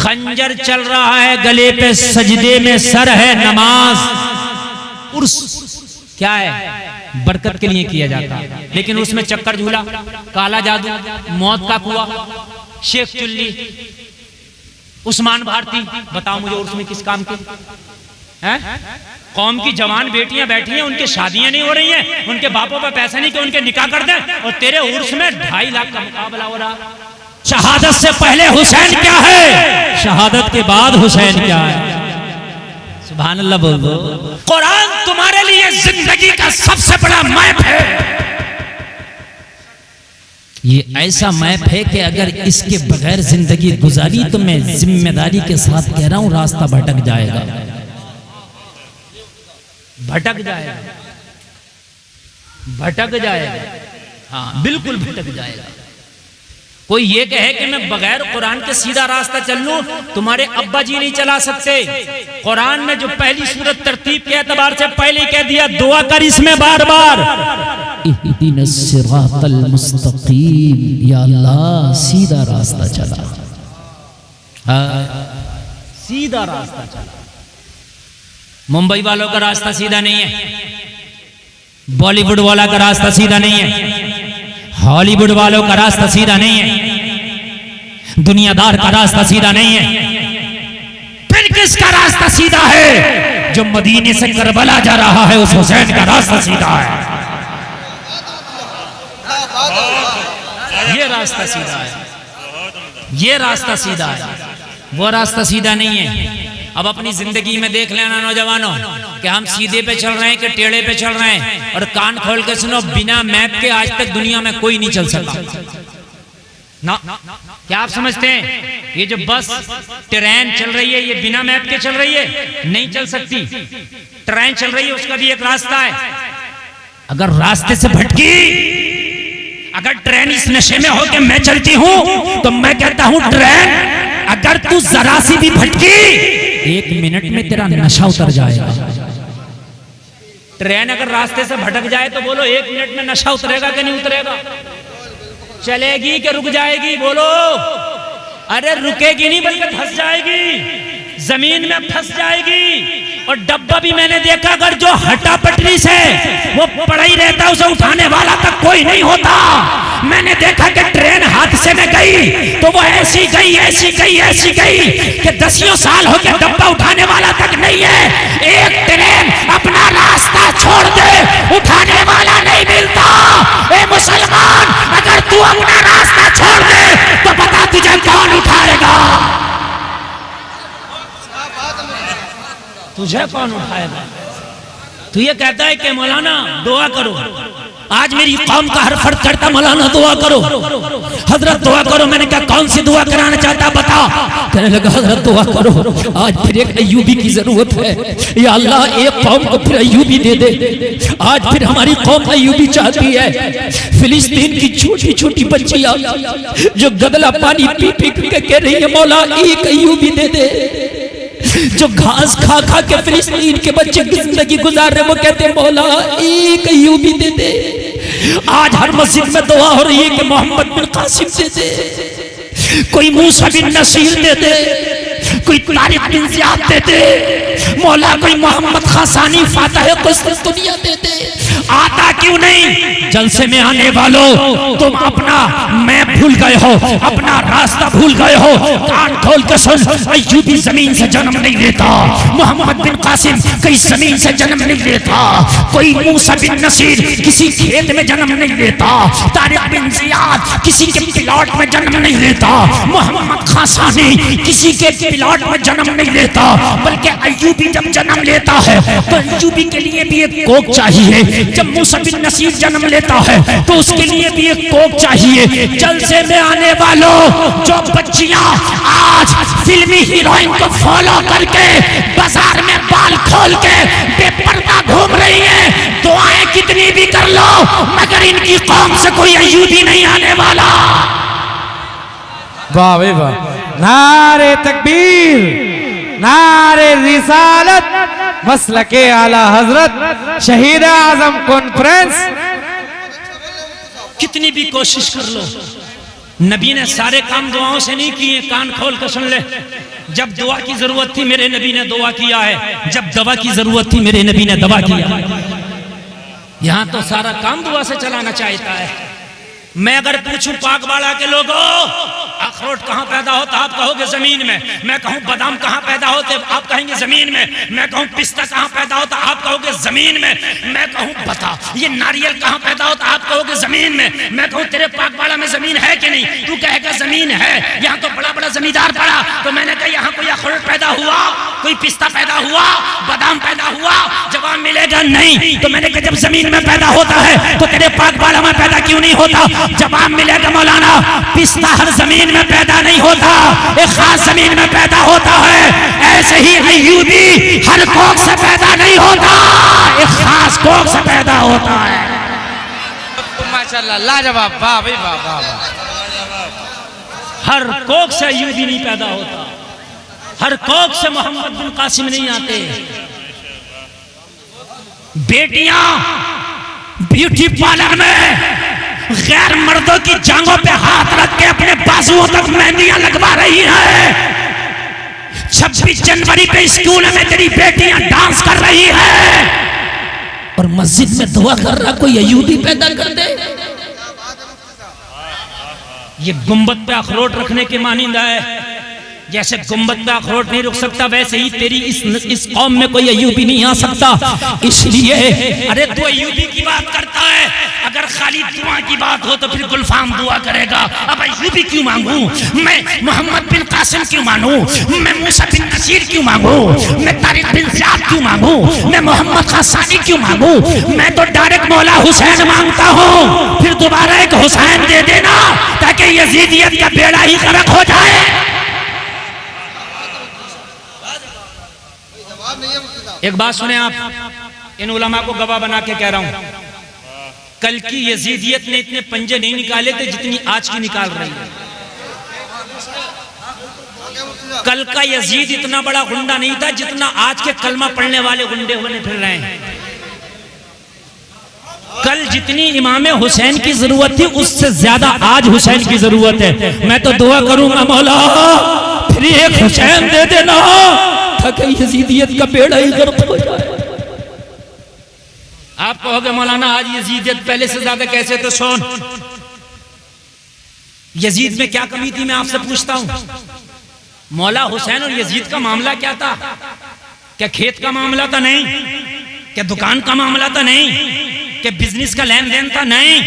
खंजर चल रहा है गले पे, सजदे में सर है, नमाज उर्स क्या है बरकत के लिए किया जाता है, लेकिन उसमें चक्कर झूला, काला जादू, मौत का कुआं, शेख चुल्ली, उस्मान भारती, बताओ मुझे उर्स में किस काम के हैं? कौम की जवान बेटियां बैठी हैं, उनके शादियां नहीं हो रही हैं, उनके बापों पर पैसा नहीं कि उनके निकाह कर दें, और तेरे उर्स में 2.5 लाख का मुकाबला हो रहा। शहादत से पहले हुसैन क्या है, शहादत के बाद हुसैन क्या है? सुभान अल्लाह बोल दो। कुरान तुम्हारे लिए जिंदगी का सबसे बड़ा मैप है। ये ऐसा मैप है कि अगर इसके बगैर जिंदगी गुजारी तो मैं जिम्मेदारी के साथ कह रहा हूं रास्ता भटक जाएगा, भटक जाएगा, भटक जाएगा। हाँ बिल्कुल भटक जाएगा। कोई ये कहे कि मैं बगैर कुरान के सीधा रास्ता चल लूं, तुम्हारे अब्बा जी नहीं चला सकते। कुरान में जो पहली सूरत तरतीब के एतबार से पहले कह दिया, दुआ कर इसमें बार बार, इहदिनस सिरातल मुस्तकीम, या अल्लाह सीधा रास्ता चला, सीधा रास्ता चला। मुंबई वालों का रास्ता सीधा नहीं है, बॉलीवुड वाला का रास्ता सीधा नहीं है, हॉलीवुड वालों का रास्ता सीधा नहीं है, दुनियादार का रास्ता सीधा नहीं है। फिर किसका रास्ता सीधा है? जो मदीने से करबला जा रहा है, उस हुसैन का रास्ता सीधा है। ये रास्ता सीधा है, ये रास्ता सीधा है, वो रास्ता सीधा नहीं है। अब अपनी जिंदगी में देख लेना नौजवानों कि हम सीधे पे चल रहे हैं कि टेढ़े पे चल रहे हैं। और कान खोल के सुनो, बिना मैप के आज तक दुनिया में कोई नहीं चल सका ना। क्या आप समझते हैं ये जो बस ट्रेन चल रही है, ये बिना मैप के चल रही है? नहीं चल सकती। ट्रेन चल रही है, उसका भी एक रास्ता है। अगर रास्ते से भटकी, अगर ट्रेन इस नशे में हो कि मैं चलती हूं, तो मैं कहता हूं ट्रेन अगर तू जरा सी भी भटकी, 1 मिनट में तेरा नशा उतर जाएगा। ट्रेन अगर रास्ते से भटक जाए तो बोलो 1 मिनट में नशा उतरेगा कि नहीं उतरेगा? चलेगी कि रुक जाएगी? बोलो। अरे रुकेगी नहीं, बल्कि फंस जाएगी, जमीन में फंस जाएगी। और डब्बा भी मैंने देखा, अगर जो हटा पटरी से वो पड़ा ही रहता, उसे उठाने वाला तक कोई नहीं होता। मैंने देखा कि ट्रेन हादसे में गई तो वो ऐसी गई, ऐसी गई, ऐसी गई कि 10 साल हो गए, डब्बा उठाने वाला तक नहीं है। एक ट्रेन अपना रास्ता छोड़ दे, उठाने वाला नहीं मिलता। ए मुसलमान, अगर तू अपना रास्ता छोड़ दे तो बता तुझे कौन उठाएगा? तुझे कौन उठाएगा? तू ये कहता है कि मौलाना दुआ करो, आज मेरी कौम का हर फर्द करता मौलाना दुआ करो, हजरत दुआ करो। मैंने कहा कौन सी दुआ कराना चाहता बता? कहने लगा हजरत दुआ करो, आज फिर एक अय्यूबी की जरूरत है। या अल्लाह एक कौम को फिर अय्यूबी दे दे। आज फिर हमारी कौम अय्यूबी चाहती है। फिलिस्तीन की छोटी छोटी बच्चियां जो गदला पानी पी पी के कह रही है मौला एक अय्यूबी दे दे। जो घास खा खा के फिलिस्तीन के बच्चे जिंदगी गुजार रहे, वो कहते हैं मौला एक अय्यूबी दे दे। आज हर मस्जिद में दुआ हो रही है कि मोहम्मद बिन कासिम दे दे, कोई मूसा बिन नसीर दे दे, कोई तारिक बिन ज़ियाद दे दे, मौला कोई मोहम्मद खासानी फातह कुस्तुनिया दे दे। आता क्यों नहीं? जलसे में आने वालों, तुम अपना मैप भूल गए हो, अपना रास्ता भूल गए हो। कान खोल के सुन, अय्यूबी जमीन से जन्म नहीं लेता, मोहम्मद बिन कासिम कई जमीन से जन्म नहीं लेता, कोई मूसा बिन नसीर किसी खेत में जन्म नहीं लेता, तारिक बिन ज़ियाद किसी के प्लॉट में जन्म नहीं लेता, मोहम्मद खासानी किसी के प्लॉट में जन्म नहीं लेता। बल्कि अय्यूबी जब जन्म लेता है तो अय्यूबी के लिए भी एक कोक चाहिए। जब मूसा बिन नसीर जन्म लेता है तो उसके लिए भी एक कोक चाहिए। जलसे में आने वालों, जो बच्चियां आज फिल्मी हीरोइन को फॉलो करके बाजार में बाल खोल के बेपर्दा घूम रही हैं, दुआएं कितनी भी कर लो मगर इनकी कौम से कोई अय्यूबी नहीं आने वाला। वाह भाई वाह, नारे तकबीर, नारे रिसालत, मसलके आला हजरत शहीद आजम कॉन्फ्रेंस। कितनी भी कोशिश कर लो, नबी ने सारे काम दुआओं से नहीं किए, कान खोल कर सुन ले। जब दुआ की जरूरत थी मेरे नबी ने दुआ किया है, जब दवा की जरूरत थी मेरे नबी ने दवा किया। यहां तो सारा काम दुआ से चलाना चाहता है। मैं अगर पूछूं पाकवाड़ा के लोगों अखरोट कहां पैदा होता, आप कहोगे जमीन में। मैं कहूं बादाम कहां पैदा होते, आप कहेंगे जमीन में। मैं कहूं पिस्ता कहां पैदा होता, आप कहोगे जमीन में। मैं कहूं बता ये नारियल कहां पैदा होता, आप कहोगे जमीन में। मैं कहूं तेरे पाकवाड़ा में जमीन है कि नहीं, तू कहेगा जमीन है। यहाँ तो बड़ा बड़ा जमींदार पड़ा, तो मैंने कहा यहाँ कोई अखरोट पैदा हुआ, कोई पिस्ता पैदा हुआ, बादाम पैदा हुआ? जवाब मिलेगा नहीं। तो मैंने कहा जब जमीन में पैदा होता है तो तेरे पाकवाड़ा में पैदा क्यों नहीं होता? जवाब मिलेगा मौलाना पिस्ता हर जमीन में पैदा नहीं होता, एक खास जमीन में पैदा होता है। ऐसे ही अय्यूबी हर कोख से पैदा नहीं होता, एक खास कोख से पैदा होता है। माशाल्लाह लाजवाब, वाह भाई वाह वाह वाह। हर कोख से अय्यूबी नहीं पैदा होता, हर कोख से मोहम्मद बिन कासिम नहीं आते। बेटियां ब्यूटी पार्लर में गैर मर्दों की जांघों पे हाथ रख के अपने बाजुओं तक मेहंदियां लगवा रही हैं। 26 जनवरी पे स्कूल में तेरी बेटियां डांस कर रही है और मस्जिद में दुआ कर रहा कोई अय्यूबी पैदा कर दे। ये गुंबद पे अखरोट रखने के मानिंदा है। जैसे गुंबद पे अखरोट नहीं रुक सकता, वैसे ही तेरी इस कौम में कोई अय्यूबी नहीं आ सकता। इसलिए अरे तू अय्यूबी की बात करता है, अगर खाली दुआ की बात हो तो फिर गुलफाम दुआ करेगा। अब अय्यूबी क्यों मांगू मैं, मोहम्मद बिन कासिम क्यों मांगू मैं, मूसा बिन नसीर क्यों मांगू मैं, तारिक बिन ज़ियाद क्यों मांगू मैं, मोहम्मद खासानी क्यों मांगू मैं? तो डायरेक्ट मौला हुसैन मांगता हूँ। फिर दोबारा एक हुसैन दे देना ताकि यजीदियत का बेड़ा ही गर्क हो जाए। एक बात सुने आप, इन उलमा को गवाह बना के कह रहा हूं, कल की यजीदियत ने इतने पंजे नहीं निकाले थे जितनी आज की निकाल रही है। कल का यजीद इतना बड़ा गुंडा नहीं था जितना आज के कलमा पढ़ने वाले गुंडे बने फिर रहे हैं। कल जितनी इमाम हुसैन की जरूरत थी उससे ज्यादा आज हुसैन की जरूरत है। मैं तो दुआ करूंगा मौला फिर एक हुसैन दे देना ताकि यजीदियत का बेड़ा ही गर्क हो जाए। आप कहोगे मौलाना आज यजीदियत पहले से ज्यादा कैसे? तो सुन, यजीद में क्या कमी थी मैं आपसे पूछता हूं। मौला हुसैन और यजीद का मामला क्या था? क्या खेत का मामला था? नहीं। क्या दुकान का मामला था? नहीं। क्या बिजनेस का लेन देन था? नहीं।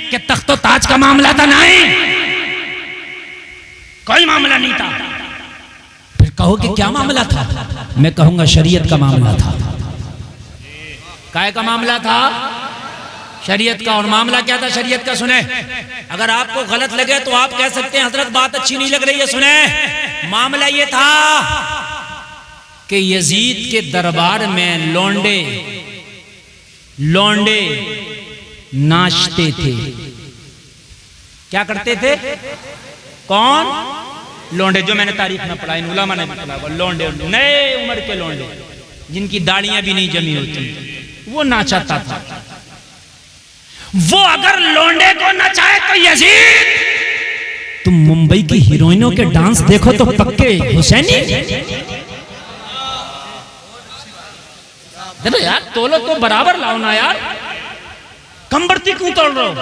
क्या तख्तो ताज का मामला था? नहीं, कोई मामला नहीं था। फिर कहो कि क्या मामला था? मैं कहूंगा शरीयत का मामला था। काय का मामला था? शरीयत का। और मामला क्या था शरीयत का? सुने, अगर आपको गलत लगे तो आप कह सकते हैं हजरत बात अच्छी नहीं लग रही है। सुने, मामला ये था कि यजीद के दरबार में लौंडे नाचते थे। क्या करते थे? कौन? लौंडे। जो मैंने तारीख में पढ़ा, इन उलमा ने भी पढ़ा, लौंडे, नए उम्र के लौंडे जिनकी दाढ़ियां भी नहीं जमी होती, वो नाचाता था। वो अगर लौंडे को नचाए तो यजीद, तुम मुंबई की हीरोइनों के डांस देखो तो पक्के हुसैनी। देखो यार, तोलो तो बराबर लाओ ना यार, कम बढ़ती क्यों तोड़ रहे हो?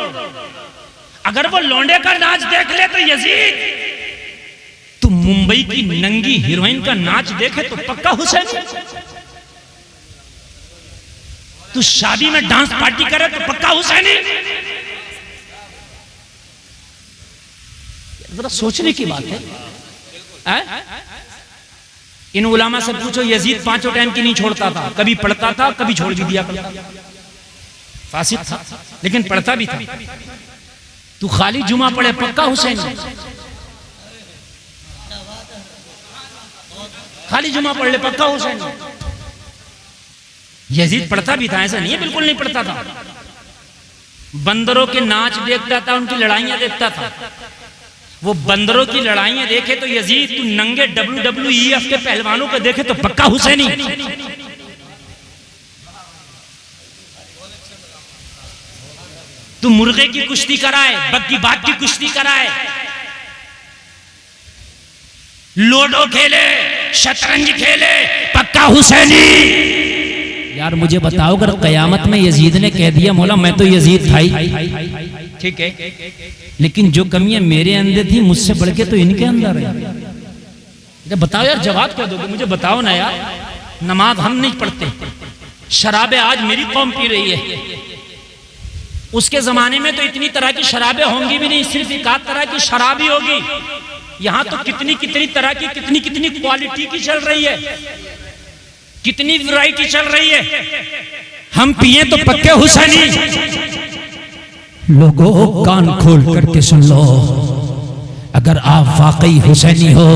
अगर वो लौंडे का नाच देख ले तो यजीद, तुम मुंबई की नंगी हीरोइन का नाच देखे तो पक्का हुसैनी। तू शादी में डांस पार्टी करे तो पक्का हुसैनी। जरा सोचने की बात है। इन उलामा से पूछो, यजीद 5 टाइम की नहीं छोड़ता था, कभी पढ़ता था कभी छोड़ भी दिया करता, फासिक था लेकिन पढ़ता भी था। तू खाली जुमा पढ़े पक्का हुसैनी, खाली जुमा पढ़ ले पक्का हुसैनी। यजीद पढ़ता भी था, ऐसा नहीं है बिल्कुल नहीं पढ़ता था। बंदरों के नाच देखता था, उनकी लड़ाइयां देखता था। वो बंदरों की लड़ाइयां देखे तो यजीद, तू नंगे WWEF के पहलवानों को देखे तो पक्का हुसैनी। तू मुर्गे की कुश्ती कराए, बग की बात की कुश्ती कराए, लूडो खेले, शतरंज खेले, पक्का हुसैनी। यार मुझे बताओ, अगर कयामत में यजीद ने कह दिया मौला मैं तो यजीद था ही, ठीक है, लेकिन जो कमियां मेरे अंदर थी मुझसे बढ़ के तो इनके अंदर है। बताओ यार, जवाब क्या दोगे मुझे? बताओ ना यार। नमाज हम नहीं पढ़ते, शराबें आज मेरी कौम पी रही है, उसके जमाने में तो इतनी तरह की शराबें होंगी भी नहीं, सिर्फ एक आध तरह की शराब ही होगी। यहाँ तो कितनी कितनी तरह की, कितनी कितनी क्वालिटी की चल रही है, कितनी वैरायटी चल रही है। हम पिए तो पक्के हुसैनी। लोगों कान खोल करके सुन लो, अगर आप वाकई हुसैनी हो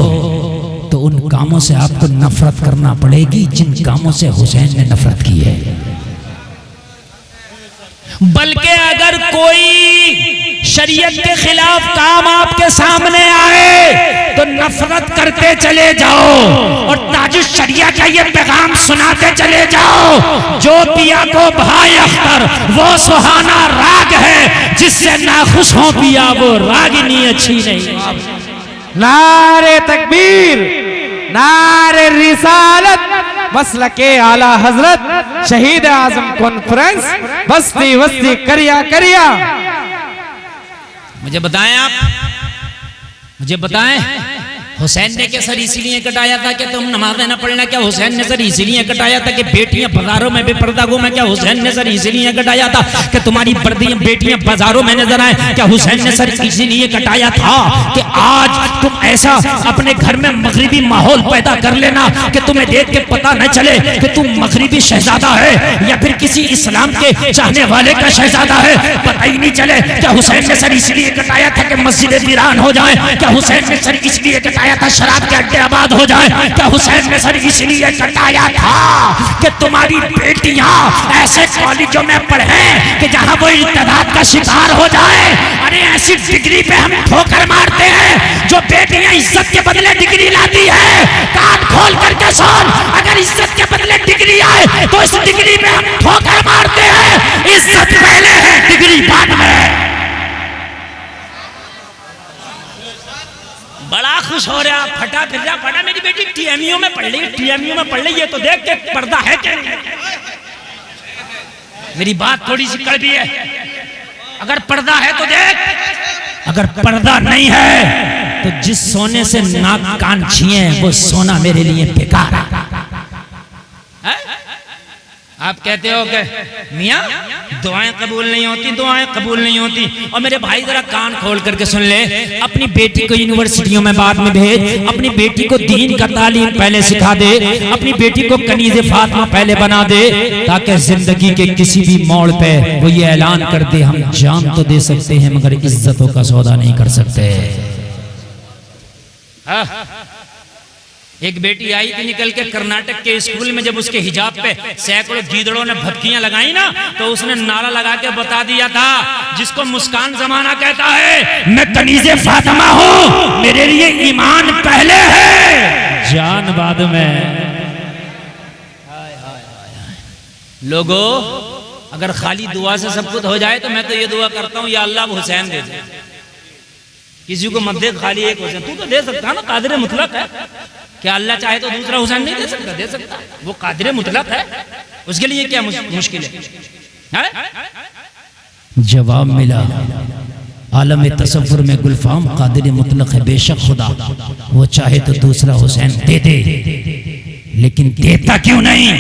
तो उन कामों से आपको नफरत करना पड़ेगी जिन कामों से हुसैन ने नफरत की है। बल्कि अगर कोई शरीयत के खिलाफ काम आपके सामने आए तो नफरत करते चले जाओ और ताजुश शरिया का ये पैगाम सुनाते चले जाओ, जो पिया को भाई अख्तर वो सुहाना राग है, जिससे नाखुश हो पिया वो रागिनी अच्छी नहीं। नारे तकबीर, नारे रिसालत, मसलके आला हजरत शहीद आजम कॉन्फ्रेंस बस्ती बस्ती करिया करिया। मुझे बताएं आप, मुझे बताएं, हुसैन ने क्या सर इसीलिए कटाया था कि तुम नमाज़ें न पढ़ना? क्या हुसैन ने सर इसीलिए कटाया था कि बेटियां बाजारों में बेपर्दा घूमें? क्या हुसैन ने सर इसीलिए कटाया था कि तुम्हारी बेटियां बाजारों में नजर आए? क्या हुसैन ने सर इसीलिए कटाया था कि आज तुम ऐसा अपने घर में मगरिबी माहौल पैदा कर लेना कि तुम्हें देख के पता न चले कि तुम मगरिबी शहजादा है या फिर किसी इस्लाम के चाहने वाले का शहजादा है, पता ही नहीं चले? क्या हुसैन ने सर इसलिए कटाया था कि मस्जिदें वीरान हो जाए? क्या हुसैन ने सर इसलिए कटाया था शराब के अड्डे आबाद हो जाए? क्या हुसैन ने सर इसलिए कटाया था कि तुम्हारी बेटियां ऐसे कॉलेजों में पढ़े कि जहां वो इर्तिदाद का शिकार हो जाए? अरे ऐसी डिग्री पे हम ठोकर मारते हैं जो बेटियां इज्जत के बदले डिग्री लाती है। कान खोल करके सुन, अगर इज्जत के बदले डिग्री आए तो इस डिग्री पे हम ठोकर मारते हैं। इज्जत पहले है, डिग्री बाद में। बड़ा खुश हो रहा, फटा फिर रहा, पढ़ा मेरी बेटी टीएमयू में पढ़ रही, टीएमयू में पढ़ रही है, तो देख के पर्दा है क्या नहीं? मेरी बात थोड़ी सी कड़वी है, अगर पर्दा है तो देख, अगर पर्दा नहीं है तो जिस सोने से नाक कान छिए वो सोना मेरे लिए बेकार है। आप कहते हो कि मियाँ दुआएं कबूल नहीं होती, दुआएं कबूल नहीं होती। और मेरे भाई जरा कान खोल करके सुन ले, अपनी बेटी को यूनिवर्सिटियों में बाद में भेज, अपनी बेटी को दीन का तालीम पहले सिखा दे, अपनी बेटी को कनीज़े फातिमा पहले बना दे, ताकि जिंदगी के किसी भी मोड़ पे वो ये ऐलान कर दे हम जान तो दे सकते हैं मगर इज्जतों का सौदा नहीं कर सकते। एक बेटी आई थी निकल के कर्नाटक के स्कूल में, जब उसके हिजाब पे सैकड़ों गीदड़ों ने भपकियां लगाई ना, तो उसने नारा लगा के बता दिया था, जिसको मुस्कान जमाना कहता है, मैं कनीज़े फातिमा हूं, मेरे लिए ईमान पहले है, जान बाद में। लोगों, अगर खाली दुआ से सब कुछ हो जाए तो मैं तो ये दुआ करता हूं, या अल्लाह को हुसैन दे दे। किसी को मत दे, खाली एक हुसैन तू तो दे सकता ना, कादिर मुतलक है। क्या अल्लाह चाहे तो दूसरा हुसैन नहीं दे सकता? दे सकता, वो कादिर मुतलक है, उसके लिए क्या मुश्किल है? जवाब मिला, आलम तसव्वुर में गुलफाम कादिर मुतलक है, बेशक खुदा वो चाहे तो दूसरा हुसैन दे दे, लेकिन देता क्यों नहीं?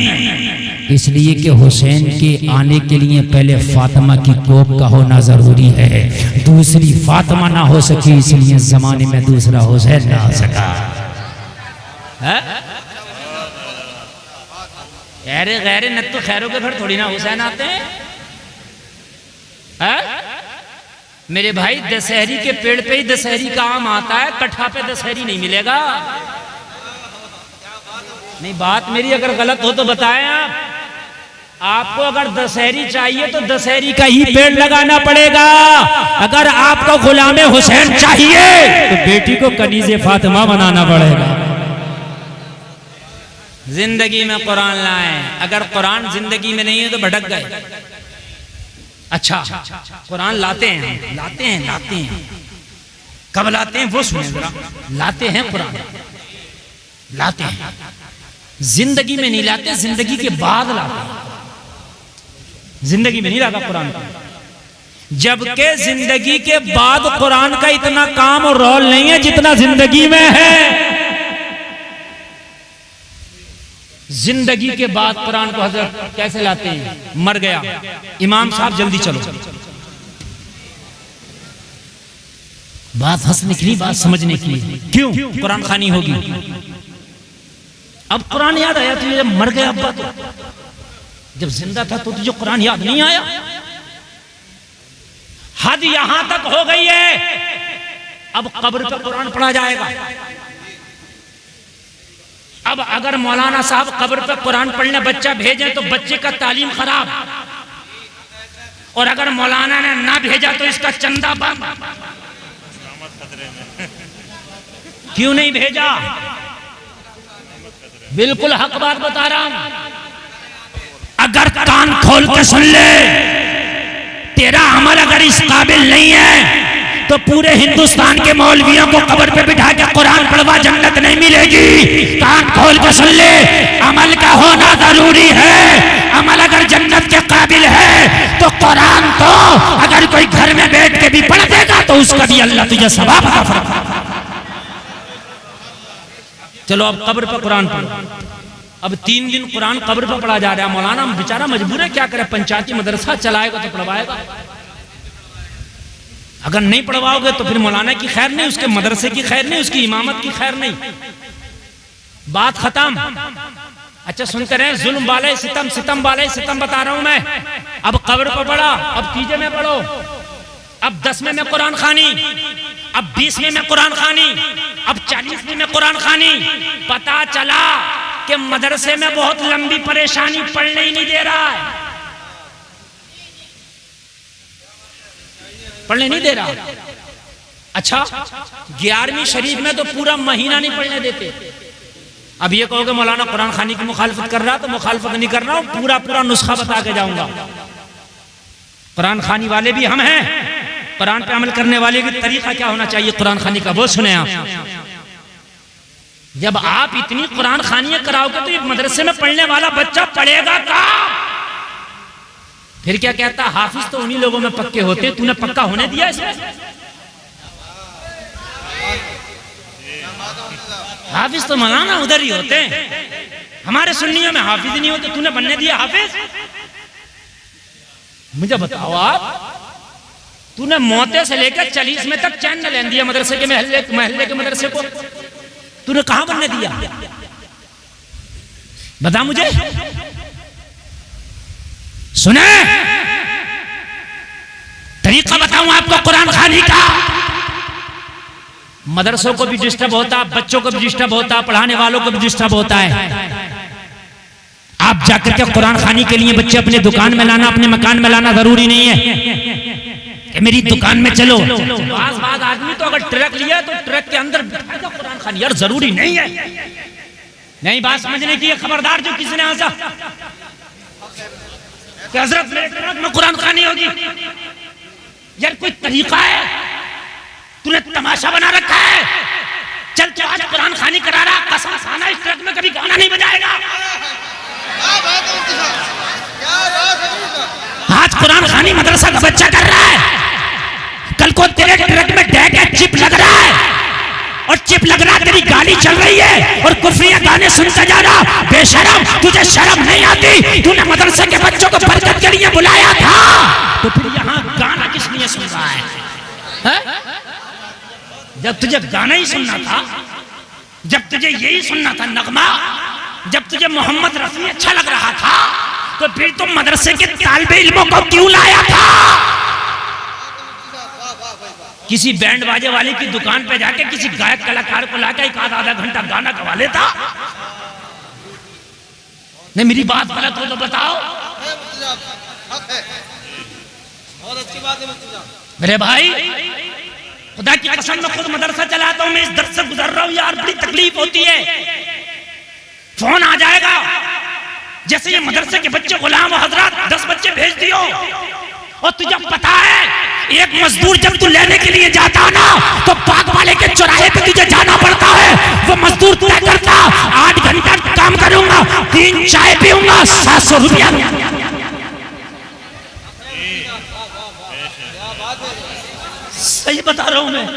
इसलिए कि हुसैन के आने के लिए पहले फातिमा की कोख का होना जरूरी है। दूसरी फातिमा ना हो सकी, इसलिए जमाने में दूसरा हुसैन ना आ सका। अरे गैर न तो खैरों के घर थोड़ी ना हुसैन आते हैं। मेरे भाई, दशहरी के पेड़ पे ही दशहरी का आम आता है, कट्ठा पे दशहरी नहीं मिलेगा। नहीं, बात मेरी अगर गलत हो तो बताएं आप। आपको अगर दशहरी चाहिए तो दशहरी का ही पेड़ लगाना पड़ेगा। अगर आपको गुलामे हुसैन चाहिए तो बेटी को कनीज़े फातिमा बनाना पड़ेगा। जिंदगी में कुरान लाएं, अगर कुरान जिंदगी में नहीं है तो भटक गए। अच्छा, कुरान लाते हैं, लाते हैं, लाते हैं, कब लाते हैं वो सुने जरा। लाते हैं कुरान, लाते हैं, जिंदगी में नहीं लाते, जिंदगी के बाद लाते हैं। जिंदगी में नहीं लाता कुरान का, जबकि जिंदगी के बाद कुरान का इतना काम और रोल नहीं है जितना जिंदगी में है। जिंदगी के बाद कुरान को हजरत कैसे लाते हैं? मर गया इमाम साहब, जल्दी चलो। बात हंसने की नहीं, बात समझने की। क्यों? कुरान खानी होगी। अब कुरान याद आया तुझे जब मर गया अब्बा, तो जब जिंदा था तो तुझे कुरान याद नहीं आया? हद यहां तक हो गई है, अब कब्र पर कुरान पढ़ा जाएगा। अब अगर मौलाना साहब कब्र पर कुरान पढ़ने बच्चा भेजें तो बच्चे का तालीम खराब, और अगर मौलाना ने ना भेजा तो इसका चंदा बंद। क्यों नहीं भेजा? बिल्कुल हक बात बता रहा हूं। अगर कान खोल के सुन ले, तेरा अमल अगर इस काबिल नहीं है तो पूरे हिंदुस्तान के मौलवियों को कब्र पे बिठा के कुरान पढ़वा, जन्नत नहीं मिलेगी। कान खोल के सुन ले, अमल का होना जरूरी है। अमल अगर जन्नत के काबिल है तो कुरान तो अगर कोई घर में बैठ के भी पढ़ देगा तो उसका भी अल्लाह तुझे सवाब अता फरमाएगा। चलो अब कब्र पर कुरान पढ़ो। अब 3 दिन कुरान कब्र पर पढ़ा जा रहा है। मौलाना बेचारा मजबूर है, क्या करे? पंचायती मदरसा चलाएगा तो पढ़वाएगा। अगर नहीं पढ़वाओगे तो फिर मौलाना की खैर नहीं, उसके मदरसे की खैर नहीं, उसकी इमामत की खैर नहीं। बात खत्म। अच्छा सुनते रहे, जुल्म वाले सितम, सितम वाले सितम बता रहा हूं मैं। अब कब्र पर पढ़ा, अब तीजे में पढ़ो, अब 10वें में कुरान खानी, अब 20वें में कुरान खानी, अब 40वें में कुरान खानी। पता चला कि मदरसे में बहुत लंबी परेशानी, पढ़ने ही नहीं दे रहा है, पढ़ने नहीं दे रहा। अच्छा 11वीं शरीफ में तो पूरा महीना नहीं पढ़ने देते। अब ये कहोगे मौलाना कुरान खानी की मुखालफत कर रहा, तो मुखालफत नहीं कर रहा हूं, पूरा पूरा नुस्खा बता के जाऊंगा। कुरान खानी वाले भी हम हैं, कुरान पे अमल करने वाले का तरीका क्या होना चाहिए कुरान खानी का, वो सुने आप। जब आप इतनी कुरान खानियां कराओगे तो एक मदरसे में पढ़ने वाला बच्चा पढ़ेगा कहाँ? फिर क्या कहता, हाफिज तो उन्हीं लोगों में पक्के होते, तूने पक्का होने दिया इसमें? हाफिज तो मौलाना उधर ही होते हैं, हमारे सुन्नियों में हाफिज नहीं होते, तूने बनने दिया हाफिज? मुझे बताओ आप, तूने मोते से लेकर 40 में तक चैन न लेन दिया मदरसे के महल्ले के मदरसे को, तूने कहां बनने दिया? बता मुझे। सुने, तरीका बताऊं आपको कुरान खानी का। मदरसों को भी डिस्टर्ब होता, बच्चों को भी डिस्टर्ब होता, पढ़ाने वालों को भी डिस्टर्ब होता है। आप जाकर के कुरान खानी के लिए बच्चे अपने दुकान में लाना, अपने मकान में लाना जरूरी नहीं है कि मेरी दुकान में चलो। बाज आदमी तो अगर ट्रक लिया तो ट्रक के अंदर कुरान खानी, यार जरूरी नहीं है। नहीं बात समझने की, खबरदार जो किसी ने आजा कि हजरत मेरे ट्रक में कुरान खानी होगी, यार कोई तरीका है? तूने तमाशा बना रखा है। चल चल आज कुरान खानी करा रहा, कसम खाना इस ट्रक में कभी गाना नहीं बजाएगा। आज कुरान खानी मदरसा का बच्चा कर रहा है, कल को तेरे ट्रक में टैग है, चिप लग रहा है, और चिप लग रहा, तेरी गाड़ी चल रही है और कुफरिया गाने सुनता जा रहा। बेशरम, तुझे शर्म नहीं आती? तूने मदरसे के बच्चों को बरकत के लिए बुलाया था, तो फिर यहाँ गाना किस लिए सुन रहा है? जब तुझे गाना ही सुनना था, जब तुझे यही सुनना था नगमा, जब तुझे मोहम्मद रफी अच्छा लग रहा था, तो फिर तुम मदरसे के तालिबे इल्मों को क्यों लाया था? किसी बैंड बाजे वाले की दुकान पे जाके किसी गायक कलाकार को लाकर एक आधा घंटा गाना गवा लेता। नहीं मेरी बात गलत हो तो बताओ। मेरे भाई खुदा की कसम मैं खुद मदरसा चलाता हूं, मैं इस दर से गुजर रहा हूं यार, बड़ी तकलीफ होती है। फोन आ जाएगा जैसे ये मदरसे के बच्चे गुलाम हजरत 10 बच्चे भेज दियो, और तुझे पता है एक मजदूर जब तू लेने के लिए जाता ना तो बाग वाले के चौराहे पे तुझे जाना पड़ता है। वो मजदूर तय करता 3 चाय पीऊंगा 700 रुपया। सही बता रहा हूं मैं।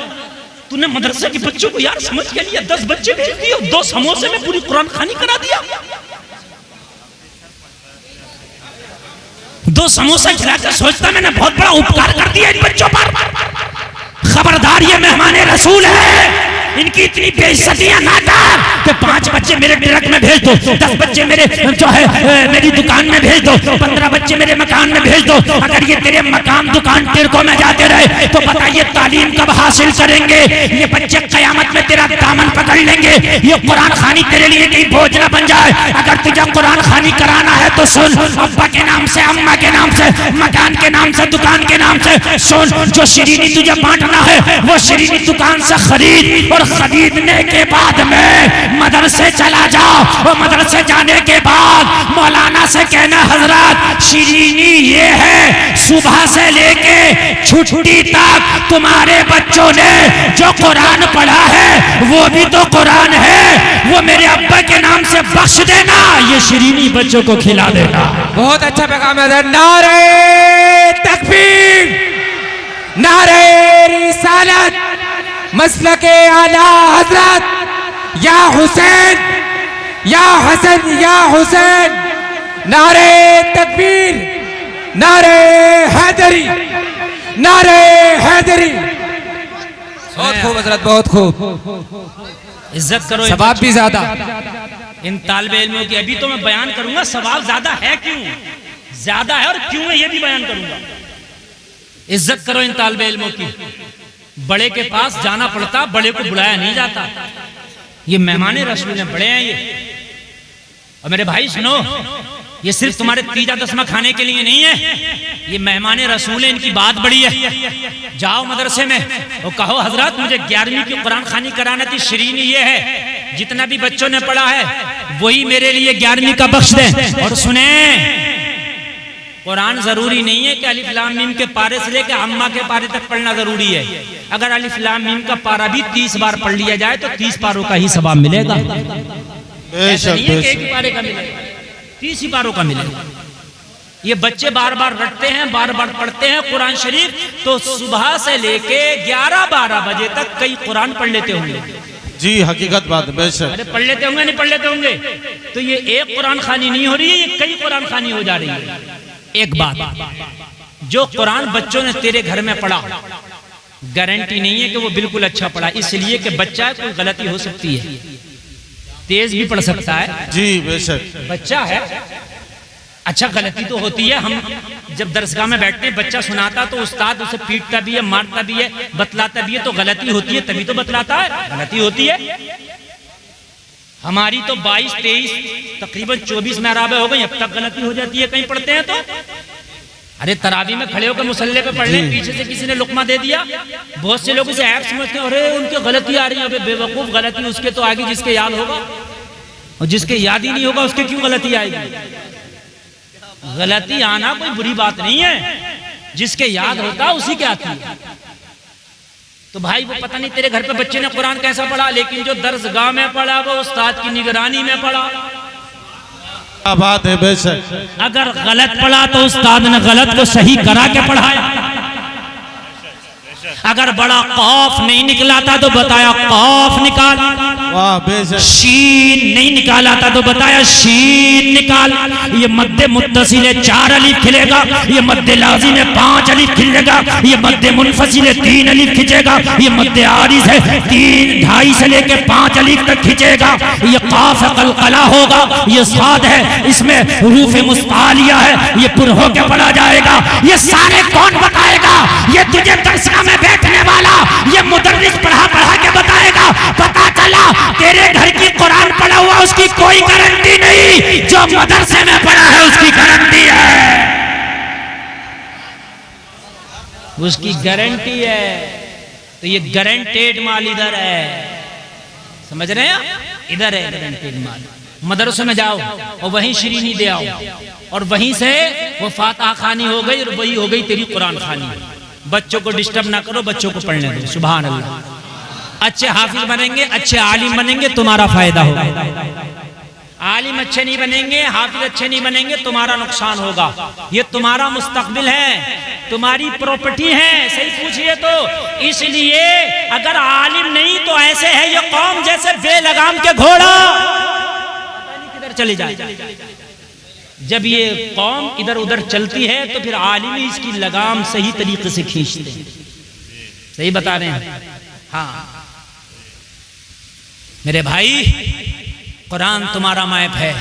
तूने मदरसे के बच्चों को यार समझ के लिए 10 बच्चे भेज दिए, 2 समोसे में पूरी कुरान खानी करा दिया। 2 समोसा खिलाकर सोचता मैंने बहुत बड़ा उपकार कर दिया इन बच्चों पर। खबरदार, ये मेहमान रसूल है, इनकी इतनी बेइज्जतियां ना कर कि 5 बच्चे मेरे ट्रक में भेज दो, 10 बच्चे मेरे जो है मेरी दुकान में भेज दो, 15 बच्चे मेरे मकान में भेज दो। अगर ये तेरे मकान दुकान टिरकों में जाते रहे तो बताइए तालीम कब हासिल करेंगे? ये बच्चे कयामत में तेरा दामन पकड़ लेंगे। ये कुरान खानी तेरे लिए कहीं बोझ न बन जाए। अगर तुझे कुरान खानी कराना है तो सुन, अब्बा के नाम से, अम्मा के नाम से, मकान के नाम से, दुकान के नाम से सुन। जो शिरीनी तुझे बांटना है वो शिरीनी दुकान से खरीद, और खरीदने के बाद में मदरसे चला जाओ, और मदरसे जाने के बाद मौलाना से कहना हजरत शिरीनी ये है, सुबह से लेके छुट्टी तक तुम्हारे बच्चों ने जो कुरान पढ़ा है वो भी तो कुरान है, वो मेरे अब्बा के नाम से बख्श देना, ये शिरीनी बच्चों को खिला देना। बहुत अच्छा पैगाम है। नारे तकबीर, नारे रिसालत, मसलके आला हजरत या हुसैन, या हसन, या हुसैन। नारे तकबीर, नारे हैदरी, नारे हैदरी। बहुत खूब हजरत, बहुत खूब। इज्जत करो, सवाब भी ज्यादा इन तालिबे इल्मों की। अभी तो मैं बयान करूंगा सवाब ज्यादा है क्यों, ज्यादा है और क्यों है ये भी बयान करूंगा। इज्जत करो इन तालिबे इल्मों की। बड़े के पास जाना पड़ता, बड़े को बुलाया नहीं जाता। ये मेहमान रसूल हैं, बड़े हैं ये। और मेरे भाई सुनो, ये सिर्फ तुम्हारे तीजा दसमा खाने के लिए नहीं है, ये मेहमान रसूल हैं, इनकी बात बड़ी है। जाओ मदरसे में और कहो हजरत मुझे 11वीं की कुरान खानी कराना थी, शिरीनी ये है, जितना भी बच्चों ने पढ़ा है वही मेरे लिए 11वीं का बख्श दें। और सुने, कुरान जरूरी नहीं है कि अलिफ लाम मीम के पारे से लेकर अम्मा के पारे तक पढ़ना जरूरी है। अगर अलिफ लाम मीम का पारा भी 30 बार पढ़ लिया जाए तो 30 पारों का ही सवाब मिलेगा। ऐसा नहीं है कि एक ही पारे का मिलेगा, 30 ही पारों का मिलेगा। ये बच्चे बार बार रटते हैं, बार बार पढ़ते हैं कुरान शरीफ, तो सुबह से लेके 11-12 बजे तक कई कुरान पढ़ लेते होंगे। जी हकीकत बात, बेशक। अरे पढ़ लेते होंगे, नहीं पढ़ लेते होंगे? तो ये एक कुरान खानी नहीं हो रही है, ये कई कुरान खानी हो जा रही है। एक बात, जो कुरान बच्चों ने तेरे घर में पढ़ा, गारंटी नहीं है कि वो बिल्कुल अच्छा पढ़ा, इसलिए कि बच्चा कोई गलती हो सकती है, तेज भी पढ़ सकता है। जी बेशक, बच्चा है, अच्छा गलती तो होती है। हम जब दरसगाह में बैठते हैं, बच्चा सुनाता तो उस्ताद उसे पीटता भी है, मारता भी है, बतलाता भी है, तो गलती होती है तभी तो बतलाता है, गलती होती है। हमारी तो 22-23 तकरीबन 24 मेहराबें हो गई, अब तक गलती हो जाती है कहीं पढ़ते हैं तो। अरे तरावी में खड़े होकर मुसल्ले पे पढ़ रहे, पीछे से किसी ने लुकमा दे दिया, बहुत से लोग इसे ऐप समझते हैं, अरे उनके गलती आ रही है। बेवकूफ, गलती उसके तो आगे जिसके याद होगा, और जिसके याद ही नहीं होगा उसके क्यों गलती आएगी? गलती आना कोई बुरी बात नहीं है, जिसके याद होता उसी के आती है। तो भाई वो पता नहीं तेरे घर पे बच्चे ने कुरान कैसा पढ़ा, लेकिन जो दरसगाह में पढ़ा वो उस्ताद की निगरानी में पढ़ा। क्या बात है, बेशक। अगर गलत पढ़ा तो उस्ताद ने गलत को सही करा के पढ़ाया। अगर बड़ा कौफ नहीं निकला था तो बताया कौफ निकाल, वाह बेशक। शीन नहीं निकाला था तो बताया शीन निकाल। ये मद्दे मुत्तसिल 4 अलिफ खिलेगा, ये मद्दे लाजिम 5 अलिफ खिलेगा, ये मद्दे मुनफसिल 3 अलिफ खिंचेगा, ये मद्दे आरिज है 3-2.5 से लेके 5 अलिफ तक खिंचेगा। ये काफ कलकला होगा, ये साद है, इसमें रूफ मुस्तालिया है, ये पुर होके पढ़ा जाएगा। ये सारे कौन बताएगा? ये तुझे दरसगाह में बैठने वाला ये मुदर्रिस पढ़ा के बताएगा। पता चला तेरे घर की कुरान पढ़ा हुआ उसकी कोई गारंटी नहीं, जो मदरसे में पढ़ा है उसकी गारंटी है, उसकी गारंटी है। तो ये गारंटेड माल इधर है, समझ रहे हैं? इधर है गारंटेड माल। मदरसे में जाओ और वहीं शिरीनी दे आओ, और वहीं से वो फातिहा खानी हो गई और वही हो गई तेरी कुरान खानी। बच्चों को डिस्टर्ब ना करो, बच्चों को पढ़ने दो। सुभान अल्लाह। अच्छे हाफिज बनेंगे, अच्छे आलिम बनेंगे, तुम्हारा फायदा होगा। आलिम अच्छे नहीं बनेंगे, हाफिज अच्छे नहीं बनेंगे, तुम्हारा नुकसान होगा। ये तुम्हारा मुस्तकबिल है, तुम्हारी प्रॉपर्टी है, सही पूछिए तो। इसलिए अगर आलिम नहीं तो ऐसे है ये कौम जैसे बेलगाम के घोड़ा किधर चले जाए। जब ये कौम इधर उधर चलती है तो फिर आलिम ही इसकी लगाम सही तरीके से खींचते हैं। सही बता रहे हैं। हाँ मेरे भाई, कुरान तुम्हारा मैप है,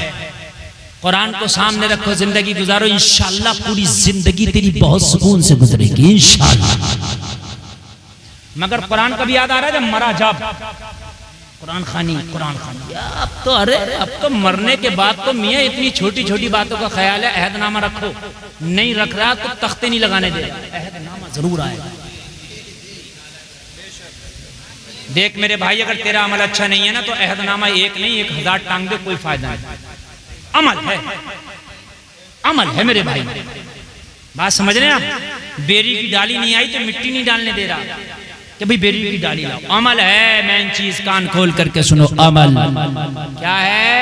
कुरान को सामने रखो, जिंदगी गुजारो, इंशाअल्लाह पूरी जिंदगी तेरी बहुत सुकून से गुजरेगी इंशाअल्लाह। मगर कुरान कभी याद आ रहा है जब मरा, जब कुरान खानी अब तो, अरे अब तो मरने के बाद तो मियाँ इतनी छोटी छोटी बातों का ख्याल है। अहदनामा रखो, नहीं रख रहा तो तख्ते नहीं लगाने दे रहा, अहदनामा जरूर आएगा। देख मेरे भाई, अगर तेरा अमल अच्छा नहीं है ना तो अहदनामा एक नहीं 1000 टांग दे, कोई फायदा नहीं। अमल है, अमल है मेरे भाई, बात समझ रहे हैं आप। बेरी की डाली नहीं आई तो मिट्टी नहीं डालने दे रहा कि भाई बेरी की डाली लाओ, अमल है। मेन चीज कान खोल करके सुनो, अमल क्या है?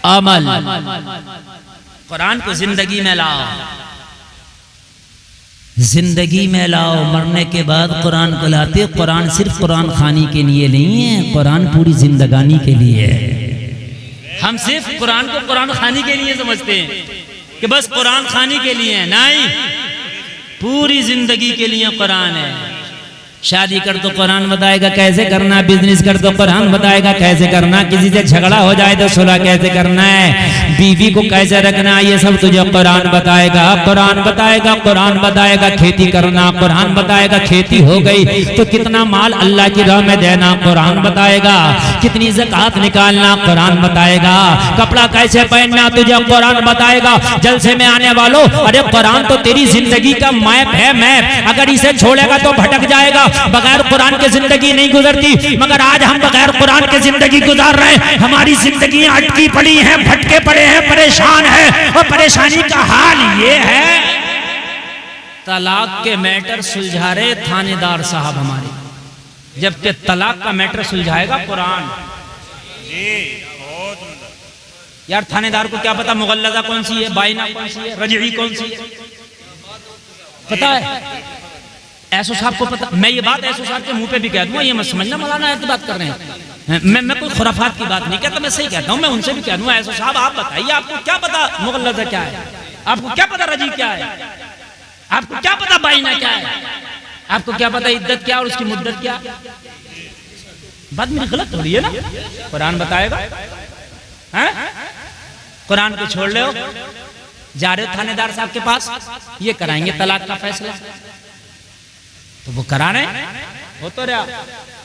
अमल। कुरान को जिंदगी में लाओ, जिंदगी में लाओ। मरने के बाद कुरान को लाते। कुरान सिर्फ कुरान खानी के लिए नहीं है, कुरान पूरी जिंदगानी के लिए है। हम सिर्फ कुरान को कुरान खानी के लिए समझते हैं कि बस कुरान खानी के लिए है, नहीं, पूरी जिंदगी के लिए कुरान है। शादी कर तो कुरान बताएगा कैसे करना, बिजनेस कर तो कुरान बताएगा कैसे करना, किसी से झगड़ा हो जाए तो सुलह कैसे करना है, बीवी को कैसे रखना, ये सब तुझे कुरान बताएगा। कुरान बताएगा, कुरान बताएगा खेती करना, कुरान बताएगा खेती हो गई तो कितना माल अल्लाह की राह में देना, कुरान बताएगा। कितनी ज़कात निकालना, कुरान बताएगा। कपड़ा कैसे पहनना, तुझे कुरान बताएगा। जलसे में आने वालों, अरे कुरान तो तेरी जिंदगी का मैप है, मैप। अगर इसे छोड़ेगा तो भटक जाएगा। बगैर कुरान के जिंदगी नहीं गुजरती, मगर आज हम बगैर कुरान के जिंदगी गुजार रहे हैं। हमारी जिंदगी अटकी पड़ी है, भटके पड़े हैं, परेशान है। और परेशानी का हाल ये है, तलाक के मैटर सुलझा रहे थानेदार साहब हमारे, जबकि तलाक का मैटर सुलझाएगा कुरान। यार थानेदार को क्या पता मुगल्लजा कौन सी है, बाइना कौन सी है, रजई कौन सी है, पता है? ऐसो साहब को पता। मैं ये बात ऐसो साहब के मुंह पे भी कह दूंगा, ये मत समझना मौलाना ऐसी बात कर रहे हैं। मैं कोई खुराफात की बात नहीं कहता, मैं सही कहता हूँ। मैं उनसे भी कह दूंगा, ऐसो साहब आप बताइए, आपको क्या पता मुगल्लजा क्या है, आपको क्या पता रजी क्या है, आपको क्या पता बाइना क्या है, आपको क्या पता इद्दत क्या और उसकी मुद्दत क्या? बात मेरी गलत थोड़ी है ना। कुरान बताएगा, कुरान को छोड़ लो, जा रहे हो थानेदार साहब के पास, ये कराएंगे तलाक का फैसला, तो वो करा रहे हो तो रहा।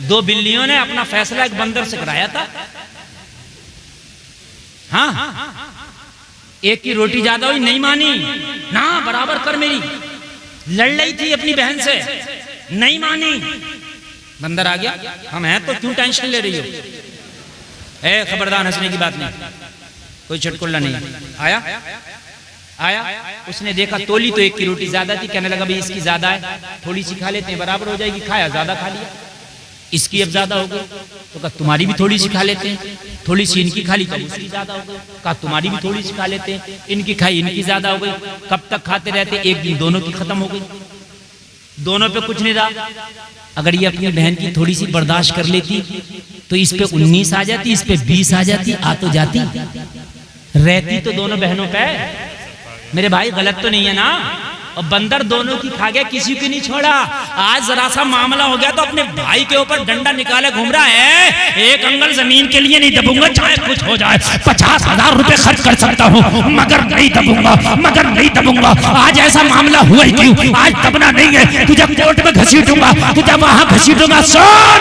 2 बिल्लियों ने अपना फैसला एक बंदर से कराया था। हाँ, एक की रोटी ज्यादा हुई, नहीं मानी ना, बराबर कर मेरी। लड़ रही थी अपनी बहन से, नहीं मानी, बंदर आ गया, हम हैं तो क्यों टेंशन ले रही हो? ए खबरदार, हंसने की बात नहीं, कोई चुटकुला नहीं। आया, उसने देखा तोली तो एक की रोटी ज्यादा थी, कहने लगा भाई इसकी ज्यादा है, थोड़ी सी खा लेते हैं, बराबर हो जाएगी। खाया, ज्यादा खा लिया, इसकी अब ज्यादा हो गई, तो कहा तुम्हारी भी थोड़ी सी खा लेते हैं, थोड़ी सी इनकी खा ली तो उसकी ज्यादा हो गई, कहा तुम्हारी भी थोड़ी सी खा लेते हैं, इनकी खाई इनकी ज्यादा हो गई। कब तक खाते रहते? एक दिन दोनों की खत्म हो गई, दोनों पे कुछ नहीं रहा। अगर ये अपनी बहन की थोड़ी सी बर्दाश्त कर लेती तो इस पे 19 आ जाती, इस पे 20 आ जाती, आ तो जाती, रहती तो दोनों बहनों पे। मेरे भाई गलत तो नहीं है ना? और बंदर दोनों की खा गया, किसी की नहीं छोड़ा। आज जरा सा मामला हो गया तो अपने भाई के ऊपर डंडा निकाले घूम रहा है। एक अंगल जमीन के लिए नहीं दबूंगा, चाहे कुछ हो जाए। 50,000 रुपए खर्च कर सकता हूँ, मगर नहीं दबूंगा, मगर नहीं दबूंगा। आज ऐसा मामला हुआ ही क्यों? आज दबना नहीं है, तुझे कोर्ट में घसीटूंगा, तुझे वहां घसीटूंगा। सुन,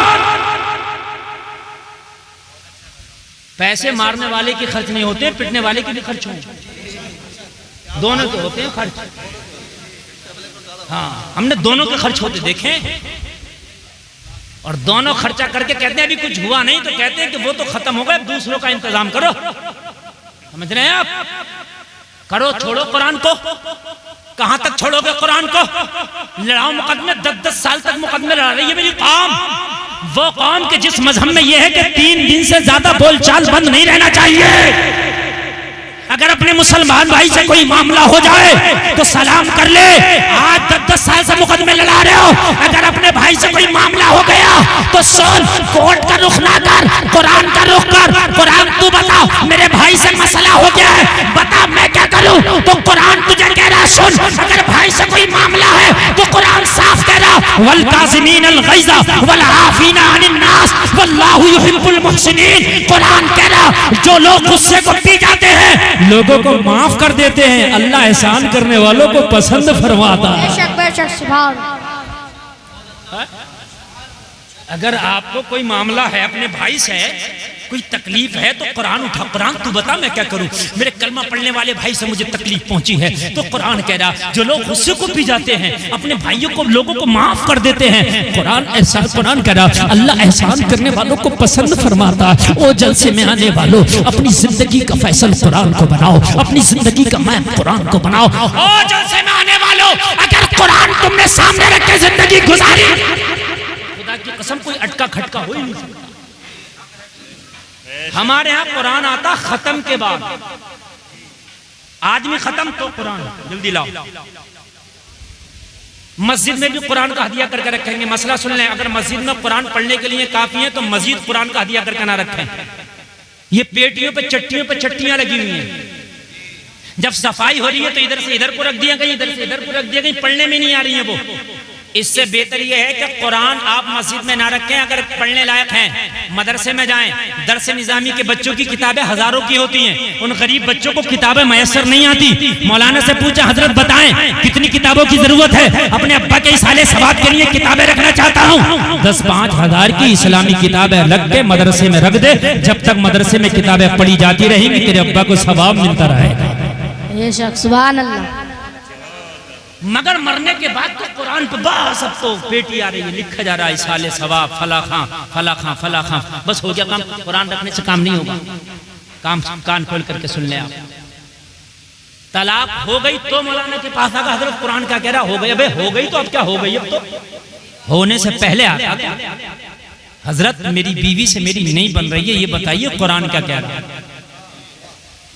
पैसे मारने वाले के खर्च नहीं होते, पिटने वाले के भी खर्च होंगे, दोनों के होते हैं खर्च। हाँ, हमने दोनों के खर्च होते देखे, और दोनों खर्चा करके कहते हैं अभी कुछ हुआ नहीं, तो कहते हैं कि वो तो खत्म हो गया, दूसरों का इंतजाम करो। समझ रहे हैं आप? करो, छोड़ो कुरान को। कहां तक छोड़ोगे कुरान को? लड़ाओ मुकदमे, 10-10 साल तक मुकदमे लड़ा रही है मेरी कौम। वो कौम के जिस मजहब में यह है कि 3 दिन से ज्यादा बोलचाल बंद नहीं रहना चाहिए। अगर अपने मुसलमान भाई से कोई मामला हो जाए तो सलाम कर ले। आज 10-10 साल से मुकदमे लड़ा रहे हो, अगर अपने भाई से कोई मामला हो गया तो सुन, कोर्ट का रुख ना कर, कुरान का रुख कर। कुरान तू बता, मेरे भाई से मसला हो गया है, बता मैं क्या करूं? तो कुरान तुझे कह रहा सुन, अगर भाई से कोई मामला है तो कुरान साफ कह रहा, वल काज़िमीन अल गैज़ वल आफीना अनिन नास वल्लाहु युहिब्बुल मुहसिनीन। कुरान कह रहा जो लोग गुस्से को पी जाते हैं, लोगों को माफ कर देते हैं, अल्लाह एहसान करने वालों को पसंद फरमाता है। बेशक सुभान। अगर आपको कोई मामला है अपने भाई से, कोई तकलीफ है तो कुरान उठा, कुरान तू बता मैं क्या करूं? मेरे कलमा पढ़ने वाले भाई से मुझे तकलीफ पहुंची है, तो कुरान कह रहा जो लोग गुस्से को पी जाते हैं, अपने भाइयों को, लोगों को माफ कर देते हैं, कुरान कह रहा अल्लाह एहसान करने वालों को पसंद फरमाता है। ओ जलसे में आने वालों, अपनी जिंदगी का फैसल कुरान को बनाओ, अपनी जिंदगी का मैप कुरान को बनाओ। ओ जलसे में आने वालों, अगर कुरान तुमने सामने रख के जिंदगी गुजारी, खुदा की कसम कोई अटका खटका हो ही नहीं सकता। हमारे यहाँ कुरान आता खत्म के बाद, आदमी खत्म तो कुरान जल्दी लाओ। मस्जिद में भी कुरान का हदिया करके रखेंगे। मसला सुन लें, अगर मस्जिद में कुरान पढ़ने के लिए काफी है तो मस्जिद कुरान का हदिया करके ना रखें। ये पेटियों पे चट्टियों पे चट्टियां लगी हुई हैं, जब सफाई हो रही है तो इधर से इधर को रख दिया, कहीं इधर से इधर को रख दिया, कहीं पढ़ने में नहीं आ रही है वो। इससे बेहतर यह है कि कुरान आप मस्जिद में ना रखें। अगर पढ़ने लायक हैं मदरसे में जाएं, दरस निजामी के बच्चों की किताबें हजारों की होती हैं, उन गरीब बच्चों को किताबें मैसर नहीं आती। मौलाना से पूछा हजरत बताएं कितनी किताबों की जरूरत है, अपने अब्बा के इसाले सवाब के लिए किताबें रखना चाहता हूँ। 10-5 हजार की इस्लामी किताबें रख के मदरसे में रख दे, जब तक मदरसे में किताबें पढ़ी जाती रहेंगी तेरे अब्बा को सवाब मिलता रहेगा। सुभान अल्लाह। मगर मरने के बाद तो कुरान पे बस अब तो पेटी आ रही है, लिखा जा रहा है इसाले सवाब फला खां फला खां फला खां, बस हो गया काम। कुरान रखने से काम नहीं होगा, काम कान खोल करके सुन ले आप। तलाक हो गई तो मौलाना के पास आगा, हजरत कुरान क्या कह रहा, हो गई। अबे हो गई तो अब क्या हो गई, अब तो होने से पहले आता हजरत मेरी बीवी से मेरी नहीं बन रही है, ये बताइए कुरान क्या कह रहा है?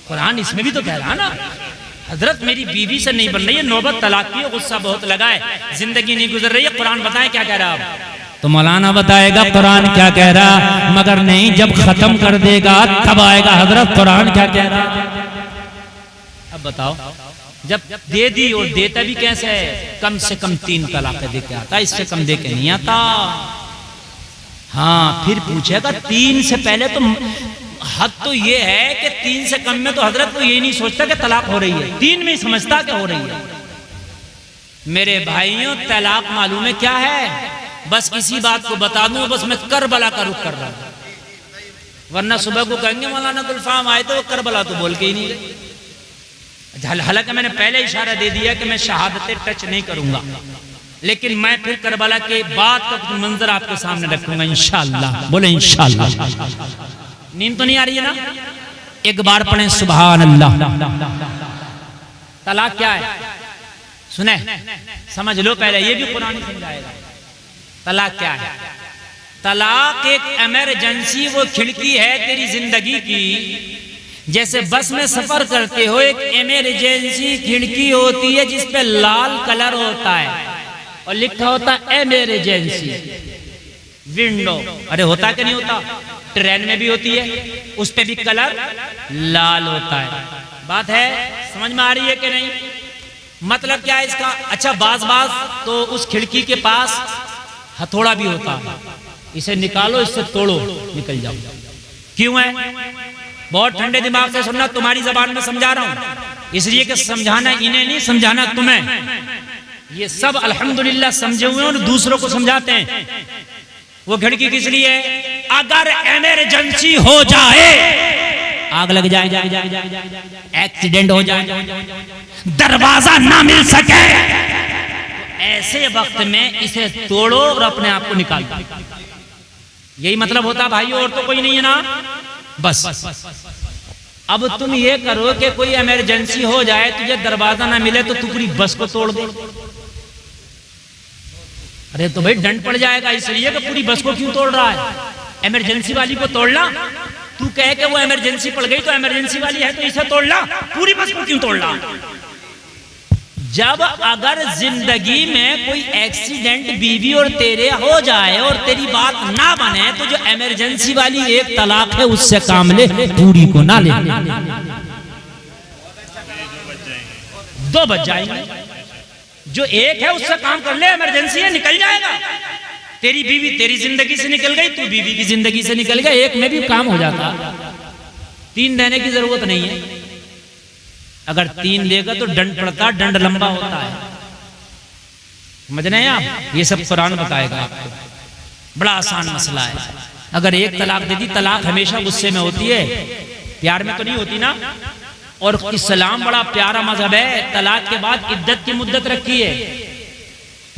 कुरान इसमें भी तो कह रहा ना, हजरत मेरी बीवी से नहीं बन रही है, नौबत तलाक की, गुस्सा बहुत लगा है, जिंदगी नहीं गुजर रही है, कुरान बताए क्या कह रहा है? तो मौलाना बताएगा कुरान क्या कह रहा, मगर नहीं, जब खत्म कर देगा तब आएगा हजरत कुरान क्या कह रहा। अब बताओ, जब दे दी और देता भी कैसे है, कम से कम 3 तलाक दे के आता, इससे कम दे के नहीं आता। हाँ, फिर पूछेगा 3 से पहले तो हद तो ये है कि 3 से कम में तो हजरत को ये नहीं सोचता कि तलाक हो रही है, 3 में ही समझता कि हो रही है। मेरे भाइयों, तलाक मालूम है क्या है? बस इसी बात को बता दूं, बस मैं करबला का रुख कर रहा हूं, वरना सुबह को कहेंगे मौलाना गुलफाम आए तो करबला तो बोल के ही नहीं गए। हालांकि मैंने पहले इशारा दे दिया कि मैं शहादतें टच नहीं करूंगा, लेकिन मैं फिर करबला के बाद का कुछ मंजर आपके सामने रखूंगा इंशाअल्लाह। बोले इंशाअल्लाह। नींद तो नहीं आ रही है ना? एक बार पढ़ें सुभान अल्लाह। तलाक क्या है सुने, समझ लो पहले, ये भी कुरान समझाएगा। तलाक क्या है? तलाक एक इमरजेंसी वो खिड़की है तेरी जिंदगी की, जैसे बस में सफर करते हो एक इमरजेंसी खिड़की होती है जिस पे लाल कलर होता है और लिखा होता है इमरजेंसी विंडो। अरे होता है कि नहीं होता? ट्रेन में भी होती है, उस पे भी कलर लाल होता है। बात है समझ में आ रही है कि नहीं? मतलब क्या है इसका? अच्छा, बाज तो उस खिड़की के पास हथौड़ा भी होता है, इसे निकालो, इससे तोड़ो, निकल जाओ। क्यों है? बहुत ठंडे दिमाग से सुनना, तुम्हारी जबान में समझा रहा हूं, इसलिए कि समझाना इन्हें नहीं, समझाना तुम्हें। ये सब अल्हम्दुलिल्लाह समझे हुए और दूसरों को समझाते हैं। वो खिड़की किस लिए? अगर इमरजेंसी हो जाए, आग लग जाए, एक्सीडेंट हो जाए, दरवाजा ना मिल सके, ऐसे वक्त में इसे तोड़ो और अपने आप को निकालो। यही मतलब होता भाइयों, और तो कोई नहीं है ना। बस अब तुम ये करो कि कोई इमरजेंसी हो जाए, तुझे दरवाजा ना मिले तो तू पूरी बस को तोड़ दे। अरे तो भाई दंड पड़ जाएगा, इसलिए कि पूरी बस को क्यों तोड़ रहा है? इमरजेंसी वाली को तोड़ना, तू कहे कि वो इमरजेंसी पड़ गई तो इमरजेंसी वाली है तो इसे तोड़ना, पूरी बस को क्यों तोड़ना? जब अगर जिंदगी में कोई एक्सीडेंट बीवी और तेरे हो जाए और तेरी बात ना बने तो जो इमरजेंसी वाली एक तलाक है उससे काम ले, पूरी को ना ले। दो बच जाएंगे, जो एक है उससे काम कर ले, इमरजेंसी है निकल जाएगा। तेरी बीवी तेरी जिंदगी से निकल गई, तू बीवी की जिंदगी से निकल गया, एक में भी काम हो जाता। 3 देने की जरूरत नहीं है, अगर 3 देगा तो दंड पड़ता, दंड लंबा होता है। समझ रहे हैं आप? ये सब कुरान बताएगा आपको, बड़ा आसान मसला है। अगर एक तलाक दे दी, तलाक हमेशा गुस्से में होती है, प्यार में तो नहीं होती ना। और इस्लाम बड़ा प्यारा मजहब है, तलाक के बाद इद्दत की मुद्दत रखी है।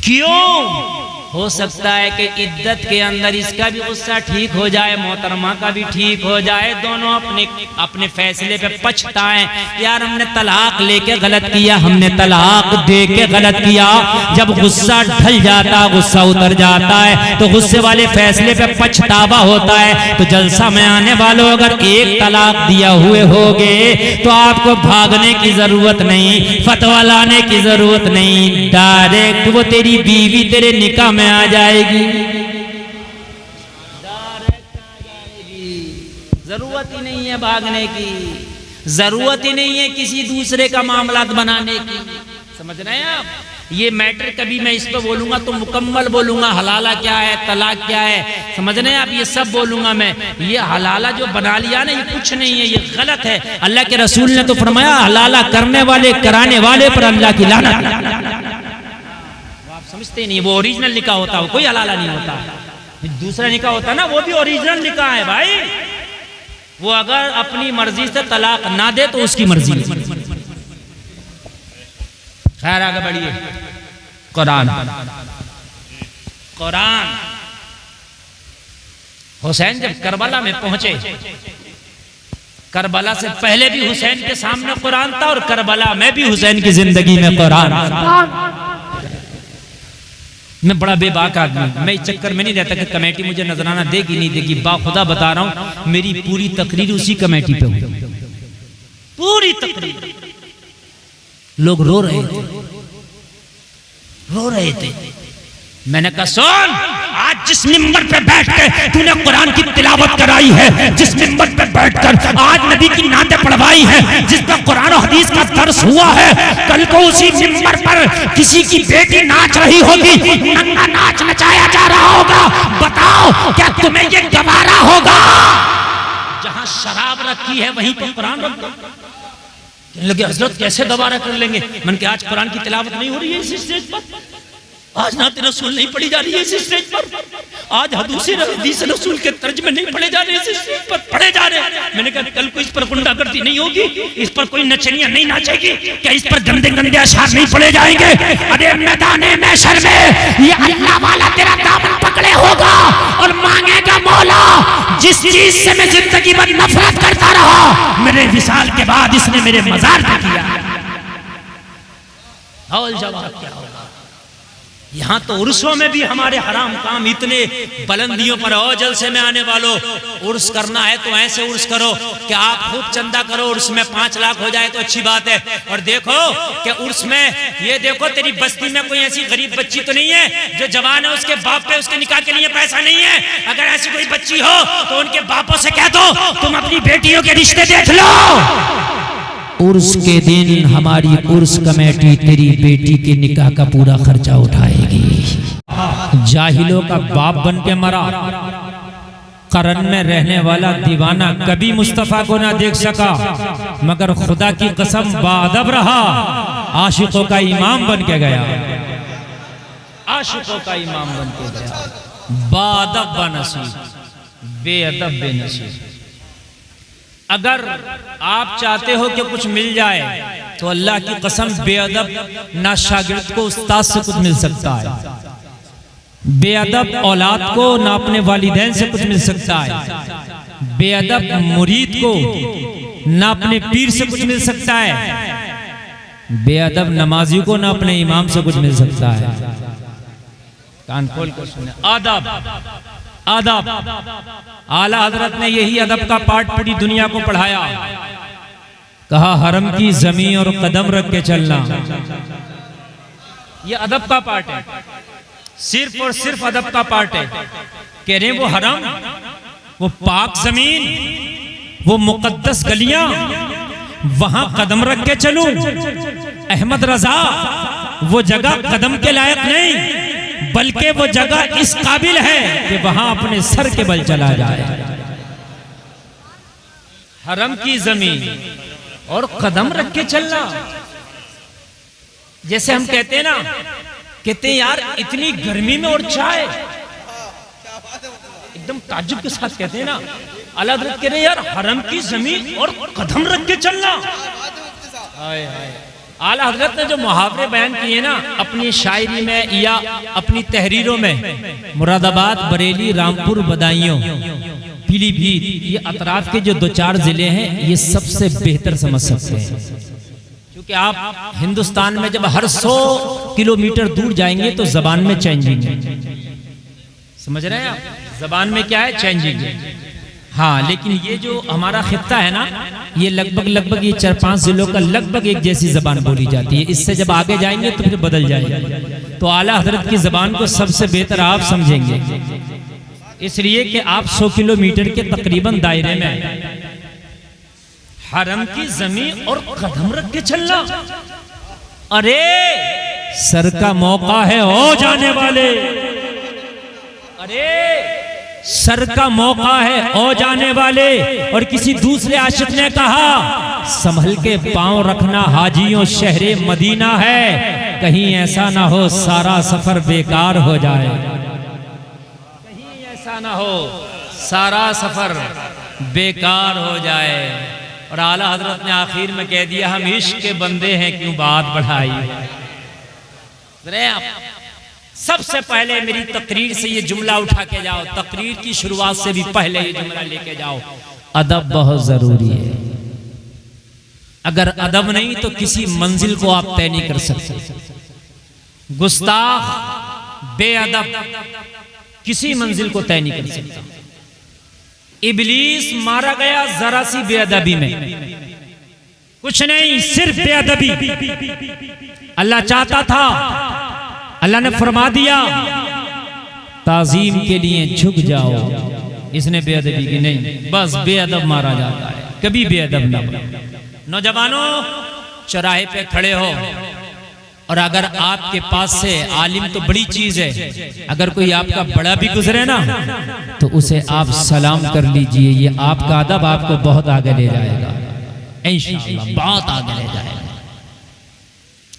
क्यों? हो सकता है कि इद्दत के अंदर इसका भी गुस्सा ठीक हो जाए, मोहतरमा का भी ठीक हो जाए, दोनों अपने अपने फैसले पे पछताएं, यार हमने तलाक लेके गलत किया, हमने तलाक दे के गलत किया। जब गुस्सा ढल जाता, गुस्सा उतर जाता है तो गुस्से वाले फैसले पे पछतावा होता है। तो जलसा में आने वालों, अगर एक तलाक दिया हुए होगे तो आपको भागने की जरूरत नहीं, फतवा लाने की जरूरत नहीं, डायरेक्ट वो तेरी बीवी तेरे निकाह में आ जाएगी, जरूरत ही नहीं है भागने की, जरूरत ही नहीं है किसी दूसरे का मामला बनाने की। समझ रहे हैं आप? ये मैटर कभी मैं इस पर बोलूंगा तो मुकम्मल बोलूंगा, हलाला क्या है, तलाक क्या है, समझ रहे हैं आप? ये सब बोलूंगा मैं। ये हलाला जो बना लिया ना, ये कुछ नहीं है, ये गलत है। अल्लाह के रसूल ने तो फरमाया, हलाला करने वाले कराने वाले पर अल्लाह की लानत। समझते नहीं, वो ओरिजिनल निकाह होता है, कोई हलाला नहीं होता। दूसरा निकाह होता है ना, वो भी ओरिजिनल निकाह है भाई। वो अगर अपनी मर्जी से तलाक ना दे तो उसकी मर्जी। खैर आगे बढ़िए। कुरान, कुरान हुसैन जब करबला में पहुंचे, करबला से पहले भी हुसैन के सामने कुरान था और करबला में भी हुसैन की जिंदगी में कुरान। मैं बड़ा बेबाक आदमी, मैं इस चक्कर में नहीं रहता कि कमेटी मुझे नजराना देगी नहीं देगी। बाखुदा बता रहा हूं, मेरी पूरी तकरीर उसी कमेटी पे हुई, पूरी तकरीर। लोग रो रहे थे, रो रहे थे। मैंने कहा सुन, आज जिस मिंबर पे बैठ के तूने कुरान की तिलावत कराई है, जिस मिंबर पे बैठकर आज नबी की नाते पढ़वाई है, जिस पर कुरान और हदीस का दर्स हुआ है, कल को उसी मिंबर पर किसी की बेटी नाच रही होगी, नंगा नाच नचाया जा रहा होगा। बताओ क्या तुम्हें ये गवारा होगा? जहां शराब रखी है वहीं पर कुरान रख दो। लगे हजरत कैसे गवारा कर लेंगे? मैंने कहा आज कुरान की तिलावत नहीं हो रही है इस स्टेज पर, आज नाते रसूल नहीं पढ़ी जा रही है इस स्टेज पर, आज हदीस रसूल के तर्जमे नहीं पढ़े जा रहे, इस स्टेज पर पढ़े जा रहे। मैंने कहा कल को इस पर गुंडागर्दी नहीं होगी, इस पर कोई नचनियां नहीं नाचेगी क्या? इस पर गंदे गंदे अशआर नहीं पढ़े जाएंगे? अरे मैदाने महशर में ये अल्लाह वाला तेरा दामन पकड़े होगा और मांगेगा, मौला जिस चीज से मैं जिंदगी भर नफरत करता रहा, मेरे विसाल के बाद इसने मेरे मजार पे किया। और जवाब क्या होगा? यहाँ तो उर्सों में भी हमारे हराम काम इतने बुलंदियों पर हो। जलसे में आने वालों, उर्स करना है तो ऐसे उर्स करो कि आप खूब चंदा करो, उर्स में 5 लाख हो जाए तो अच्छी बात है। और देखो कि उर्स में ये देखो तेरी बस्ती में कोई ऐसी गरीब बच्ची तो नहीं है जो जवान है, उसके बाप पे उसके निकाह के लिए पैसा नहीं है। अगर ऐसी कोई बच्ची हो तो उनके बापों से कह दो तुम अपनी बेटियों के रिश्ते देख लो। उर्स के दिन हमारी उर्स कमेटी तेरी बेटी के निकाह का पूरा खर्चा उठाएगी। जाहिलों का बाप बन के मरा, करन में रहने वाला दीवाना कभी मुस्तफा को ना देख सका, मगर खुदा की कसम बाअदब रहा, आशिकों का इमाम बन के गया, आशिकों का इमाम बन के गया। बाअदब बनसीब, बेअदब बेनसीब। अगर आप चाहते हो कि कुछ मिल जाए तो अल्लाह की कसम बेअदब ना शागिर्द को उस्ताद से कुछ मिल सकता है, बेअदब औलाद को ना अपने वालिदैन से कुछ मिल सकता है, बेअदब मुरीद को ना अपने पीर से कुछ मिल सकता है, बेअदब नमाजी को ना अपने इमाम से कुछ मिल सकता है। कान खोल कर सुने। आदब, आदब। आला हजरत ने यही अदब का पाठ पूरी दुनिया को पढ़ाया। कहा हरम की जमीन और कदम रख के चलना, ये अदब का पाठ है, सिर्फ और सिर्फ अदब का पाठ है। कह रहे वो हरम, वो पाक जमीन, वो मुकद्दस गलियां, वहां कदम रख के चलूं। अहमद रजा वो जगह कदम के लायक नहीं, बल्कि वो जगह इस काबिल है कि वहां अपने सर के बल चला जाए। हरम की जमीन और कदम रख के चलना। जैसे हम कहते हैं ना, कहते हैं यार इतनी गर्मी में और चाय, एकदम ताज्जुब के साथ कहते हैं ना। आला हज़रत कह रहे यार हरम की जमीन और कदम रख के चलना। आला हज़रत ने जो मुहावरे बयान किए ना अपनी शायरी में या अपनी तहरीरों में, मुरादाबाद, बरेली, रामपुर, बदायूं, पीलीभीत, ये अतराफ के जो 2-4 जिले हैं, ये सबसे बेहतर समझ सकते हैं। क्योंकि आप हिंदुस्तान में जब हर 100 किलोमीटर दूर जाएंगे तो जबान में चेंजिंग है, समझ रहे हैं आप? जबान में क्या है? चेंजिंग है। हाँ, लेकिन ये जो हमारा खित्ता है ना, ये लगभग ये 4-5 जिलों का लगभग एक जैसी जबान बोली जाती है। इससे जब आगे जाएंगे तो फिर बदल जाएगा। तो आला हजरत की जबान को सबसे बेहतर आप समझेंगे, इसलिए कि आप 100 किलोमीटर के तकरीबन दायरे में हैं। हरम की जमीन और कदम रख के चलना। अरे सर का मौका है हो जाने वाले, अरे सर का मौका है हो जाने वाले। और किसी दूसरे आशिक ने कहा संभल के पांव रखना, हाजियों शहरे मदीना है, कहीं ऐसा ना हो सारा सफर बेकार हो जाए। कहीं ऐसा ना हो सारा सफर बेकार हो जाए। और आला हजरत ने आखिर में कह दिया हम इश्क के बंदे हैं, क्यों बात बढ़ाई। सबसे पहले मेरी तकरीर से ये जुमला उठा के जाओ, तकरीर की शुरुआत से भी पहले ये जुमला लेके जाओ, अदब बहुत जरूरी है। अगर अदब नहीं तो किसी मंजिल को आप तय नहीं कर सकते। गुस्ताख, बेअदब किसी मंजिल को तय नहीं कर सकता। इबलीस मारा गया जरा सी बेअदबी में, कुछ नहीं, सिर्फ बेअदबी। अल्लाह चाहता था, अल्लाह ने फरमा दिया ताजीम के लिए झुक जाओ, इसने बेअदबी की नहीं, बस बेअदब मारा जाता है, कभी बेअदब ना बनो। नौजवानों, चौराहे पे खड़े हो और अगर आपके पास से आलिम तो बड़ी चीज है, अगर कोई आपका बड़ा भी गुजरे ना तो उसे आप सलाम कर लीजिए। ये आपका अदब आपको बहुत आगे ले जाएगा, इंशाअल्लाह बहुत आगे ले जाएगा।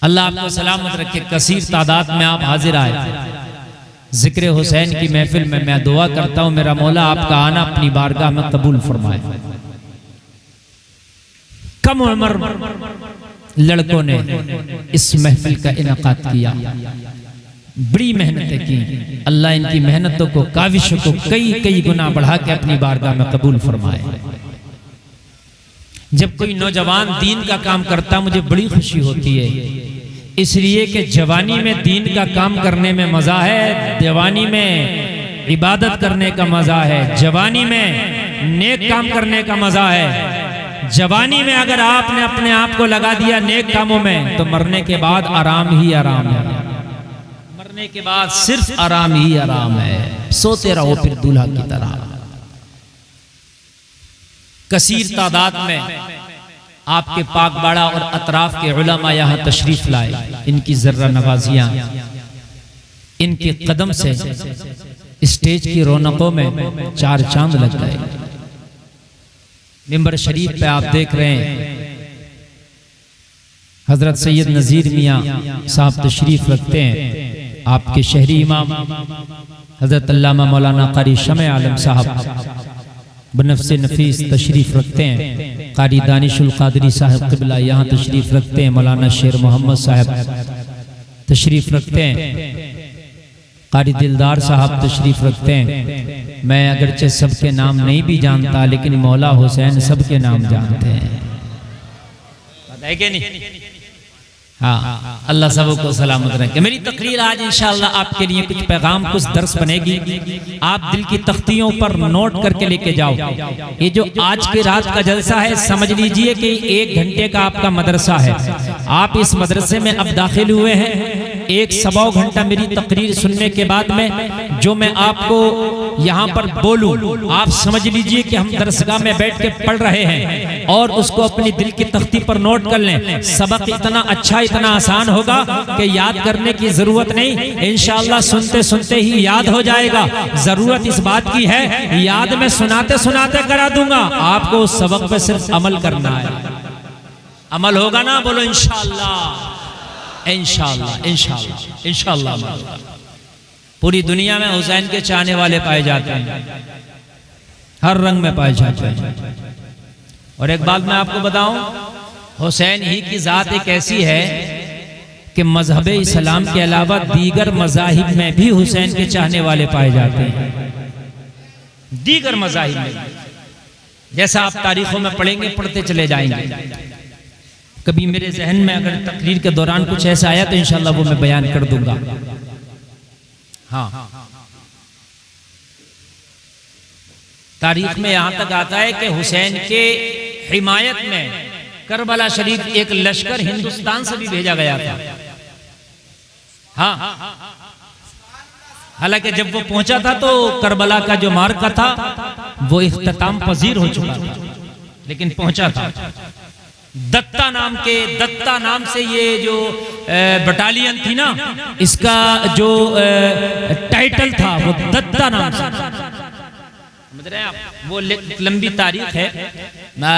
अल्लाह आपको सलामत रखे। कसीर तादाद में आप हाजिर आए जिक्र हुसैन की महफिल में। मैं दुआ करता हूं मेरा मौला आपका आना अपनी बारगाह में कबूल फरमाए। कम उम्र लड़कों ने इस महफिल का इनाकात किया, बड़ी मेहनतें की। अल्लाह इनकी मेहनतों को, काविशों को कई गुना बढ़ा के अपनी बारगाह में कबूल फरमाए। जब कोई नौजवान दीन का काम करता मुझे बड़ी खुशी होती है, इसलिए कि जवानी में दीन का काम करने में मजा है, जवानी में इबादत करने का मजा है, जवानी में नेक काम करने का मजा है। जवानी में अगर आपने अपने आप को लगा दिया नेक कामों में तो मरने के बाद आराम ही आराम है, मरने के बाद सिर्फ आराम ही आराम है। सोते रहो फिर दूल्हा की तरह। कसीर तादाद में आपके पाकबाड़ा और अतराफ के उलमा यहाँ तशरीफ लाए। इनकी जर्रा नवाजियां, इनके कदम से स्टेज की रौनकों में 4 चांद लग गए। मिंबर शरीफ पे आप देख रहे हैं हजरत सैयद नज़ीर मियाँ साहब तशरीफ रखते हैं। आपके शहरी इमाम हजरत अल्लामा मौलाना कारी शमे आलम साहब बनफ्से नफीस तशरीफ रखते हैं। कारी दानिशुल कादरी साहब क़िबला यहाँ तशरीफ रखते हैं। मौलाना शेर मोहम्मद साहब तशरीफ रखते हैं। कारी दिलदार साहब तशरीफ रखते हैं। मैं अगरचे सबके नाम नहीं भी जानता, लेकिन मौला हुसैन सबके नाम जानते हैं, पता है कि नहीं? हाँ, अल्लाह सबको सलामत रखे। मेरी तकरीर आज इंशाअल्लाह आपके लिए कुछ पैगाम, कुछ दर्स बनेगी। आप दिल की तख्तियों पर नोट करके लेके जाओ। ये जो आज की रात का जलसा है, समझ लीजिए कि 1 घंटे का आपका मदरसा है। आप इस मदरसे में अब दाखिल हुए हैं। 1-1.25 घंटा मेरी तकरीर सुनने के बाद में जो मैं आपको यहाँ पर बोलूं, आप समझ लीजिए कि हम दरसगाह में बैठ के पढ़ रहे हैं और उसको अपनी दिल की तख्ती पर नोट कर लें। सबक इतना अच्छा, इतना आसान होगा कि याद करने की जरूरत नहीं, इंशाअल्लाह सुनते सुनते ही याद हो जाएगा। जरूरत इस बात की है, याद में सुनाते सुनाते करा दूंगा, आपको उस सबक पे सिर्फ अमल करना है। अमल होगा ना? बोलो इंशाअल्लाह, इंशाअल्लाह, इंशाअल्लाह, इंशाअल्लाह। पूरी दुनिया में हुसैन के चाहने वाले पाए जाते हैं, हर रंग में पाए जाते हैं। और एक बात मैं आपको बताऊं, हुसैन ही की जात एक ऐसी है कि मजहब इस्लाम के अलावा दीगर मजाहिब में भी हुसैन के चाहने वाले पाए जाते हैं। दीगर मजाहिब में, जैसा आप तारीखों में पढ़ेंगे, पढ़ते चले जाएंगे। कभी मेरे जहन में अगर तकरीर के दौरान कुछ ऐसा आया तो इंशाअल्लाह वो मैं बयान कर दूंगा। हाँ, तारीख में यहां तक आता है कि हुसैन के हिमायत में करबला शरीफ एक लश्कर हिंदुस्तान से भी भेजा गया था। हाँ, हालांकि जब वो पहुंचा था तो करबला का जो मार्का था वो इख्तिताम पजीर हो चुका था, लेकिन पहुंचा था। दत्ता नाम से ये जो बटालियन थी ना, इसका जो टाइटल था वो दत्ता नाम से। समझ रहे हैं आप? वो लंबी तारीख है,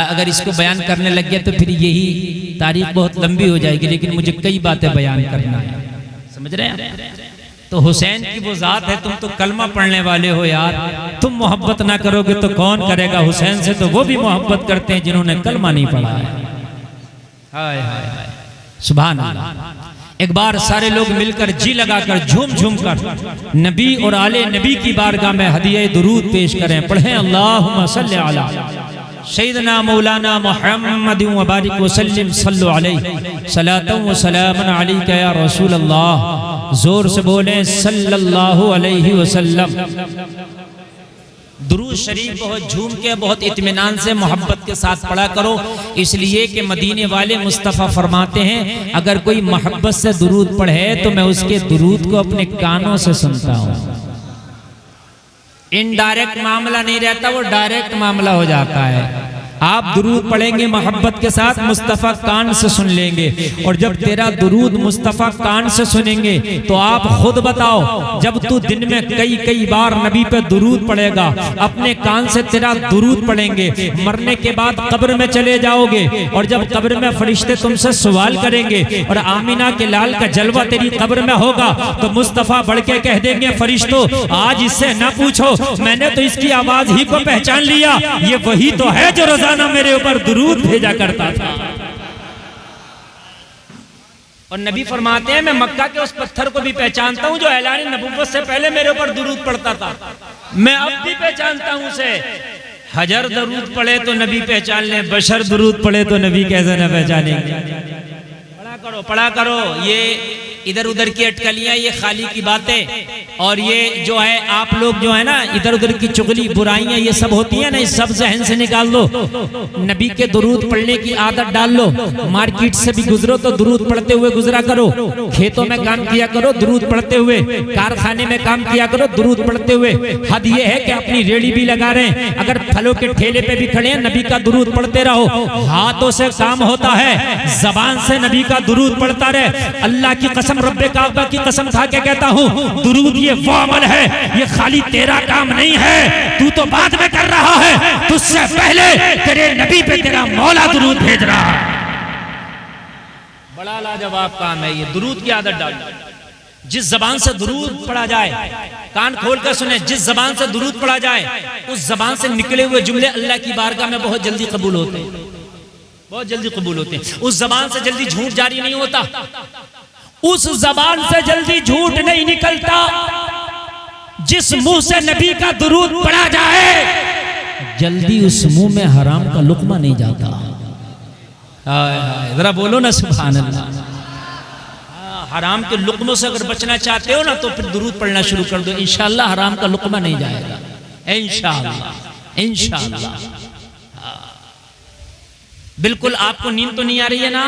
अगर इसको बयान करने लग गया तो फिर यही तारीख बहुत लंबी हो जाएगी, लेकिन मुझे कई बातें बयान करना है। समझ रहे हैं? तो हुसैन की वो जात है, तुम तो कलमा पढ़ने वाले हो यार, तुम मोहब्बत ना करोगे तो कौन करेगा हुसैन से? तो वो भी मोहब्बत करते हैं जिन्होंने कलमा नहीं पढ़ा है। हाय हाय हाय, सुभान अल्लाह। एक बार सारे लोग मिलकर जी लगाकर झूम झूम कर नबी और आले नबी की बारगाह में हदिया दुरूद पेश करें। पढ़ें अल्लाहुम्मा सल्ली अला सय्यदना मौलाना मुहम्मद व बारिक व सल्लिम सल्लु अलैहि सलातन व सलामन अलैका या रसूल अल्लाह। जोर से बोलें सल्लल्लाहु अलैहि वसल्लम। दुरूद शरीफ बहुत झूम के, बहुत इत्मीनान से, मोहब्बत के साथ पढ़ा करो, इसलिए कि मदीने वाले मुस्तफ़ा फरमाते हैं अगर कोई मोहब्बत से दुरूद पढ़े तो मैं उसके दुरूद को अपने कानों से सुनता हूँ। इनडायरेक्ट मामला नहीं रहता, वो डायरेक्ट मामला हो जाता है। आप दुरूद पढ़ेंगे मोहब्बत के साथ, मुस्तफ़ा कान से सुन लेंगे। और जब तेरा दुरूद मुस्तफ़ा कान से सुनेंगे तो आप खुद बताओ, जब तू दिन में कई कई बार नबी पे दुरूद पढ़ेगा, अपने कान से तेरा दुरूद पढ़ेंगे, मरने के बाद कब्र में चले जाओगे और जब कब्र में फरिश्ते तुमसे सवाल करेंगे और आमीना के लाल का जलवा तेरी कब्र में होगा तो मुस्तफ़ा बढ़ के कह देंगे, फरिश्तों आज इससे न पूछो, मैंने तो इसकी आवाज ही को पहचान लिया, ये वही तो है जो रोजाना मेरे ऊपर दुरूद भेजा करता था। और नबी फरमाते हैं मैं मक्का के उस पत्थर को भी पहचानता हूं जो ऐलान नबुव्वत से पहले मेरे ऊपर दुरूद पढ़ता था, मैं अब भी पहचानता हूं उसे। हजर दुरूद पढ़े तो नबी पहचान ले, बशर दुरूद पढ़े तो नबी कैसे न पहचानेंगे? पढ़ा करो। ये इधर उधर की अटकलियां, ये खाली की बातें और ये जो है आप लोग जो है ना इधर उधर की चुगली बुराइयां ये सब होती है ना, इस सब जहन से निकाल दो। नबी के दुरूद पढ़ने की आदत डाल लो। मार्केट से भी गुजरो तो दुरूद पढ़ते हुए गुजरा करो, खेतों में काम किया करो दुरूद पढ़ते हुए, कारखाने में काम किया करो दुरूद पढ़ते हुए। हद ये है कि अपनी रेड़ी भी लगा रहे हैं, अगर फलों के ठेले पे भी खड़े हैं नबी का दुरूद पढ़ते रहो। हाथों से काम होता है, जबान से नबी का दुरूद पढ़ता रहे। अल्लाह की कसम, रब्बे काबा की कसम खा के कहता हूँ, दुरूद ये वो अमल है, ये खाली तेरा काम नहीं है, तू तो बाद में कर रहा है, तुझसे पहले तेरे नबी पे तेरा मौला दुरूद भेज रहा है। बड़ा लाजवाब काम है ये, दुरूद की आदत डाल। जिस जबान से दुरूद पढ़ा जाए, कान खोल कर सुने, जिस जबान से दुरूद पढ़ा जाए उस जबान से निकले हुए जुमले अल्लाह की बारगाह में बहुत जल्दी कबूल होते हैं, बहुत जल्दी कबूल होते हैं। उस जबान से जल्दी झूठ जारी नहीं होता, उस जबान से जल्दी झूठ नहीं निकलता जिस मुंह से नबी का दुरूद पढ़ा जाए, जल्दी उस मुंह में हराम का लुकमा नहीं जाता। जरा बोलो ना सुभान अल्लाह। हराम के लुक़्मों से अगर बचना चाहते हो ना तो फिर दुरूद पढ़ना शुरू कर दो, इंशाअल्लाह हराम का लुक़्मा नहीं जाएगा, इंशाअल्लाह इंशाअल्लाह। बिल्कुल आपको नींद तो नहीं आ रही है ना?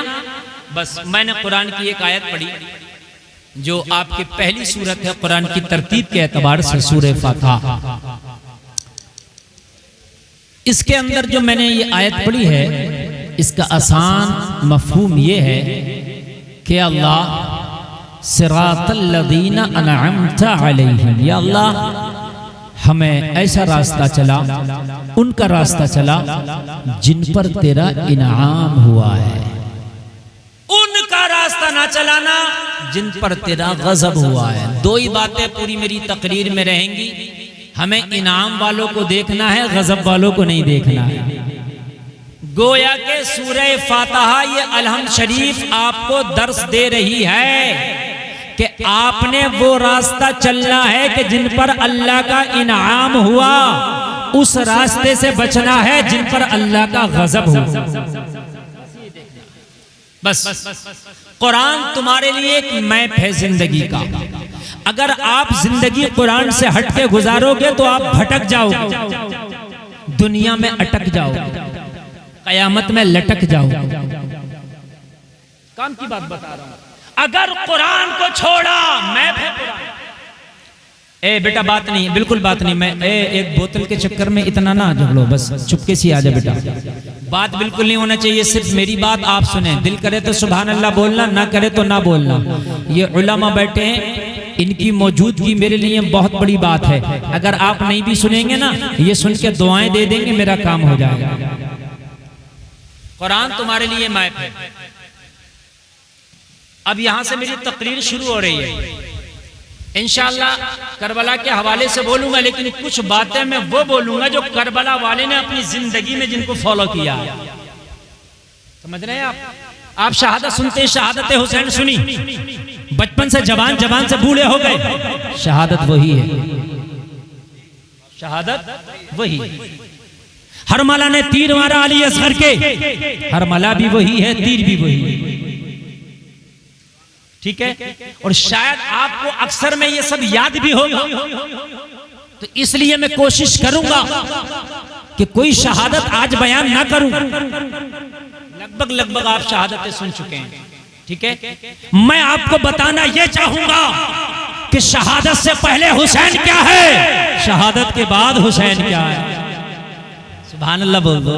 बस मैंने कुरान की एक आयत पढ़ी जो आपकी पहली सूरत है कुरान की तरतीब के एतबार से, सूरह फातिहा। इसके अंदर जो मैंने ये आयत पढ़ी है इसका आसान मफहूम ये है कि अल्लाह सिरातल लज़ीना अनअमता अलैहिम, या अल्लाह हमें ऐसा रास्ता चला, उनका रास्ता चला जिन पर तेरा इनाम हुआ है। उनका रास्ता ना चलाना जिन पर तेरा गजब हुआ है। दो ही बातें पूरी मेरी तकरीर में रहेंगी, हमें इनाम वालों को देखना है, गजब वालों को नहीं देखना है। गोया के सूरह फातिहा ये अलहम्द शरीफ आपको दर्स दे रही है कि आपने वो रास्ता चलना है कि जिन पर अल्लाह का इनाम हुआ, उस रास्ते से बचना है जिन पर अल्लाह का गजब हुआ। बस कुरान तुम्हारे लिए एक मैप है जिंदगी का। अगर आप जिंदगी कुरान से हट के गुजारोगे तो आप भटक जाओगे, दुनिया में अटक जाओगे, कयामत में लटक जाओगे। काम की बात बता रहा हूं। अगर कुरान को छोड़ा, मैप है कुरान। ए बेटा बात नहीं, बिल्कुल बात नहीं। मैं एक बोतल के चक्कर में इतना ना झगड़ो, बस चुपके से आ जा बेटा। बात बिल्कुल नहीं होना चाहिए, सिर्फ मेरी बात आप सुने। दिल करे तो सुभान अल्लाह बोलना, ना करे तो ना बोलना। ये उलमा बैठे हैं, इनकी मौजूदगी मेरे लिए बहुत बड़ी बात है। अगर आप नहीं भी सुनेंगे ना, ये सुन के दुआएं दे देंगे, मेरा काम हो जाएगा। कुरान तुम्हारे लिए मैप है। अब यहां से मेरी तकरीर शुरू हो रही है। इंशाअल्लाह करबला के हवाले से बोलूंगा, लेकिन कुछ बातें मैं वो बोलूंगा जो करबला वाले ने अपनी जिंदगी में जिनको फॉलो किया। समझ रहे हैं आप? आप शहादत सुनते, शहादत हुसैन सुनी, बचपन से जवान से बूढ़े हो गए, शहादत वही है, शहादत वही। हरमला ने तीर मारा अली असगर के, हरमला भी वही है, तीर भी वही है। ठीक है? और शायद आपको अक्सर में ये सब याद भी होगा, तो इसलिए मैं कोशिश करूंगा कि कोई शहादत आज बयान ना करूं। लगभग आप शहादतें सुन चुके हैं। ठीक है? मैं आपको बताना यह चाहूंगा कि शहादत से पहले हुसैन क्या है, शहादत के बाद हुसैन क्या है। सुभान अल्लाह बोल दो।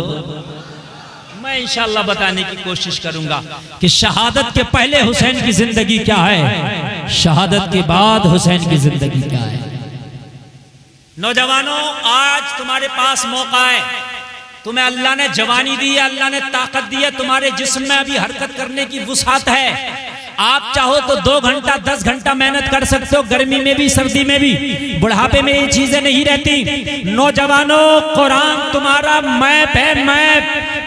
मैं इंशाअल्लाह बताने की कोशिश करूंगा कि शहादत के पहले हुसैन की जिंदगी क्या है, शहादत के बाद हुसैन की जिंदगी क्या है। नौजवानों, आज तुम्हारे पास मौका है। तुम्हें अल्लाह ने जवानी दी है, अल्लाह ने ताकत दी है, तुम्हारे जिस्म में अभी हरकत करने की वुसात है। आप चाहो तो 2 घंटा 10 घंटा मेहनत कर सकते हो, गर्मी में भी सर्दी में भी। बुढ़ापे में ये चीजें नहीं रहती। नौजवानों, कुरान तुम्हारा मैप है, मैप।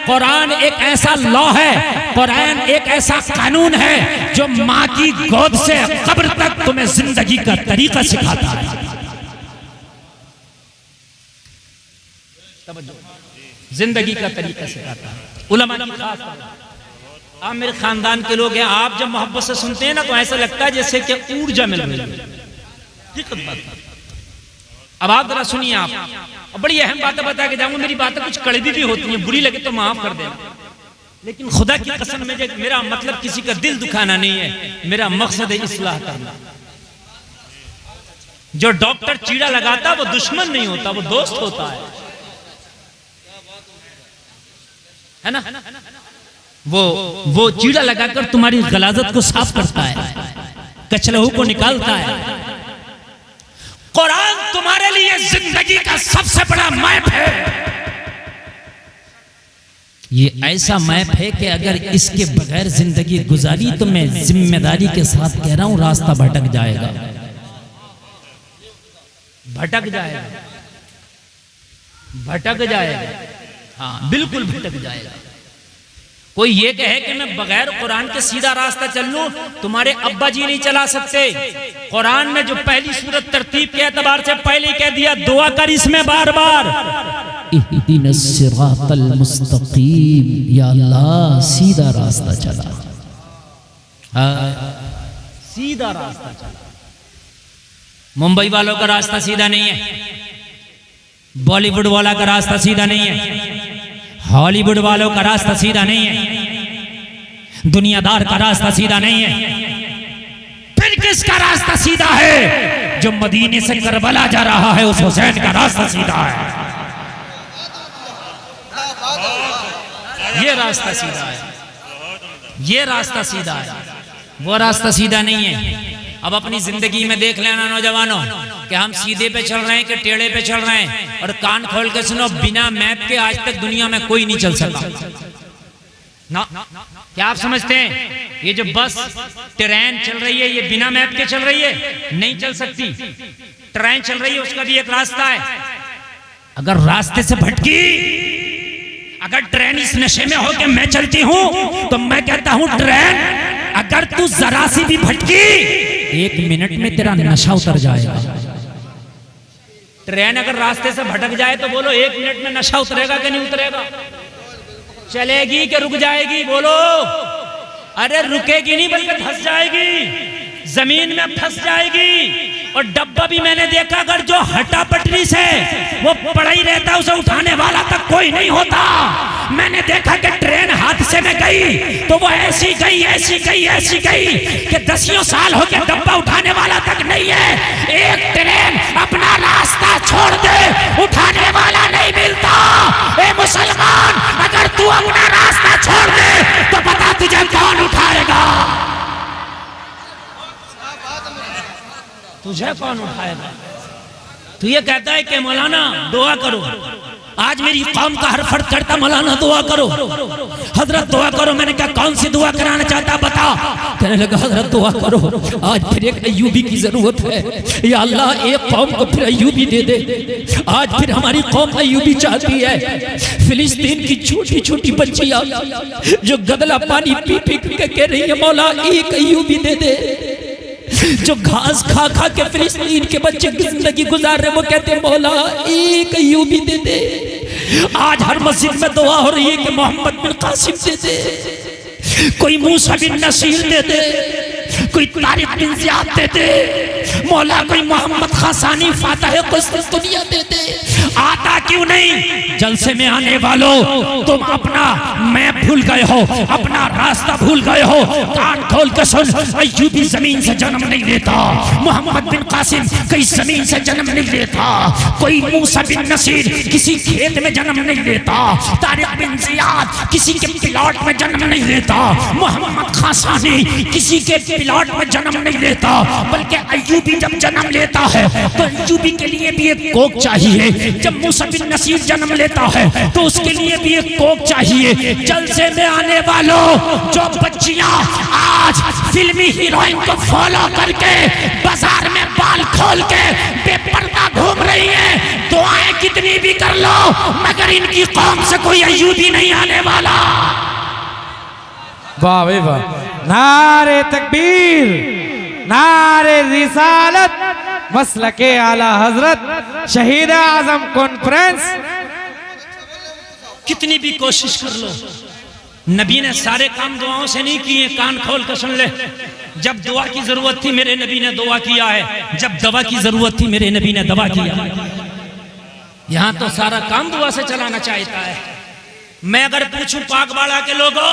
कुरान एक ऐसा लॉ है, कुरान एक ऐसा कानून है जो माँ की गोद से कब्र तक तुम्हें जिंदगी का तरीका सिखाता है। जिंदगी का तरीका सिखाता है। उलमा की खास बात। आप मेरे खानदान के लोग हैं, आप जब मोहब्बत से सुनते हैं ना तो ऐसा लगता है जैसे कि ऊर्जा मिल रही है। अब आप जरा सुनिए, आप बड़ी अहम बातें बता के जाऊंगा। मेरी बातें कुछ कड़वी भी होती हैं, बुरी लगे तो माफ कर देना, लेकिन खुदा की कसम मुझे, मेरा मतलब किसी का दिल दुखाना नहीं है, मेरा मकसद है इस्लाह करना। जो डॉक्टर चीड़ा लगाता वो दुश्मन नहीं होता, वो दोस्त होता है ना? वो चीड़ा लगाकर तुम्हारी गलाजत को साफ करता है, कचलहू को निकालता है। कुरान तुम्हारे लिए जिंदगी का सबसे बड़ा मैप है। ये ऐसा मैप है कि अगर इसके बगैर जिंदगी गुजारी तो मैं जिम्मेदारी के साथ कह रहा हूं, रास्ता भटक जाएगा, भटक जाएगा, भटक जाएगा। हाँ, बिल्कुल भटक जाएगा। कोई ये कहे कि मैं बगैर कुरान के सीधा रास्ता चल लूं, तुम्हारे अब्बा जी नहीं चला सकते। कुरान में जो पहली सूरत तरतीब के एतबार से पहले कह दिया, दुआ कर इसमें बार बार, इहदिनस सिरातल मुस्तकीम, या अल्लाह सीधा रास्ता चला। सीधा रास्ता चला। मुंबई वालों का रास्ता सीधा नहीं है, बॉलीवुड वाला का रास्ता सीधा नहीं है, हॉलीवुड वालों का रास्ता सीधा नहीं है, दुनियादार का रास्ता सीधा नहीं है। फिर किसका रास्ता सीधा है? जो मदीने से करबला जा रहा है, उस हुसैन का रास्ता सीधा है। ये रास्ता सीधा है, ये रास्ता सीधा है, वो रास्ता सीधा नहीं है। अब अपनी जिंदगी में देख लेना नौजवानों कि हम सीधे पे चल रहे हैं कि टेढ़े पे चल रहे हैं। और कान खोल के सुनो, बिना मैप के आज तक दुनिया में कोई नहीं चल सका ना। क्या आप समझते हैं ये जो बस ट्रेन चल रही है, ये बिना मैप के चल रही है? नहीं चल सकती। ट्रेन चल रही है, उसका भी एक रास्ता है। अगर रास्ते से भटकी, अगर ट्रेन इस नशे में हो कि मैं चलती हूं, तो मैं कहता हूं ट्रेन, अगर तू जरा सी भी भटकी, 1 मिनट में तेरा नशा उतर जाएगा। ट्रेन अगर रास्ते से भटक जाए तो बोलो 1 मिनट में नशा उतरेगा कि नहीं उतरेगा? चलेगी कि रुक जाएगी? बोलो। अरे रुकेगी नहीं, बल्कि धंस जाएगी, जमीन में फंस जाएगी। और डब्बा भी मैंने देखा, अगर जो हटा पटरी से वो पड़ा ही रहता, उसे उठाने वाला तक कोई नहीं होता। मैंने देखा कि ट्रेन हादसे में गई तो वो ऐसी गई, ऐसी गई, ऐसी गई कि 10 साल हो गए, डब्बा उठाने वाला तक नहीं है। एक ट्रेन अपना रास्ता छोड़ दे, उठाने वाला नहीं मिलता। ए मुसलमान, अगर तू अपना रास्ता छोड़ दे तो बता तुझे कौन उठाएगा? तुझे कौन उठाएगा? तू ये कहता है कि मौलाना दुआ करो, आज मेरी कौम का हर फर्द करता मौलाना दुआ करो, हजरत दुआ करो। मैंने कहा कौन सी दुआ कराना चाहता बता? कहने लगा हजरत दुआ करो, आज फिर एक अय्यूबी की जरूरत है। या अल्लाह, एक कौम को फिर अय्यूबी दे दे। आज फिर हमारी कौम अय्यूबी चाहती है। फिलिस्तीन की छोटी छोटी बच्चियां जो गदला पानी पी पी के कह रही है मौला एक अय्यूबी दे दे। जो घास खा खा के फिलिस्तीन के बच्चे जिंदगी गुजार रहे, वो कहते हैं मौला एक अय्यूबी दे दे। आज हर मस्जिद में दुआ हो रही है कि मोहम्मद बिन कासिम दे दे, कोई मूसा बिन नसीर दे दे, कोई तारिक बिन ज़ियाद दे दे, मौला कोई मोहम्मद खासानी फातह कुस्तुनिया दे दे। आता क्यों नहीं? जलसे में आने वालों, तुम अपना मैप भूल गए हो, अपना रास्ता भूल गए हो। कान खोल के सुन, अय्यूबी जमीन से जन्म नहीं लेता, मोहम्मद बिन कासिम कई जमीन से जन्म नहीं लेता, कोई मूसा बिन नसीर किसी खेत में जन्म नहीं लेता, तारिक बिन ज़ियाद किसी के प्लॉट में जन्म नहीं लेता, मोहम्मद खासानी किसी के प्लॉट में जन्म नहीं लेता। बल्कि अय्यूबी जब जन्म लेता है तो अय्यूबी के लिए भी एक कोक चाहिए। जब मूसा बिन नसीर जन्म लेता है तो उसके लिए भी एक कोक चाहिए। जलसे में आने वालों, जो बच्चियां आज फिल्मी हीरोइन को फॉलो करके बाजार में बाल खोल के बेपर्दा घूम रही हैं, दुआएं कितनी भी कर लो, मगर इनकी कौम से कोई अय्यूबी नहीं आने वाला। वाह भाई वाह। नारे तकबीर, नारे रिसालत, मसलके आला हजरत शहीद आजम कॉन्फ्रेंस। कितनी भी कोशिश कर लो, नबी ने सारे काम दुआओं से नहीं किए। कान खोल कर सुन ले, जब दुआ की जरूरत थी मेरे नबी ने दुआ किया है, जब दवा की जरूरत थी मेरे नबी ने दवा किया। यहां तो सारा काम दुआ से चलाना चाहता है। मैं अगर पूछूं पाकवाड़ा के लोगों,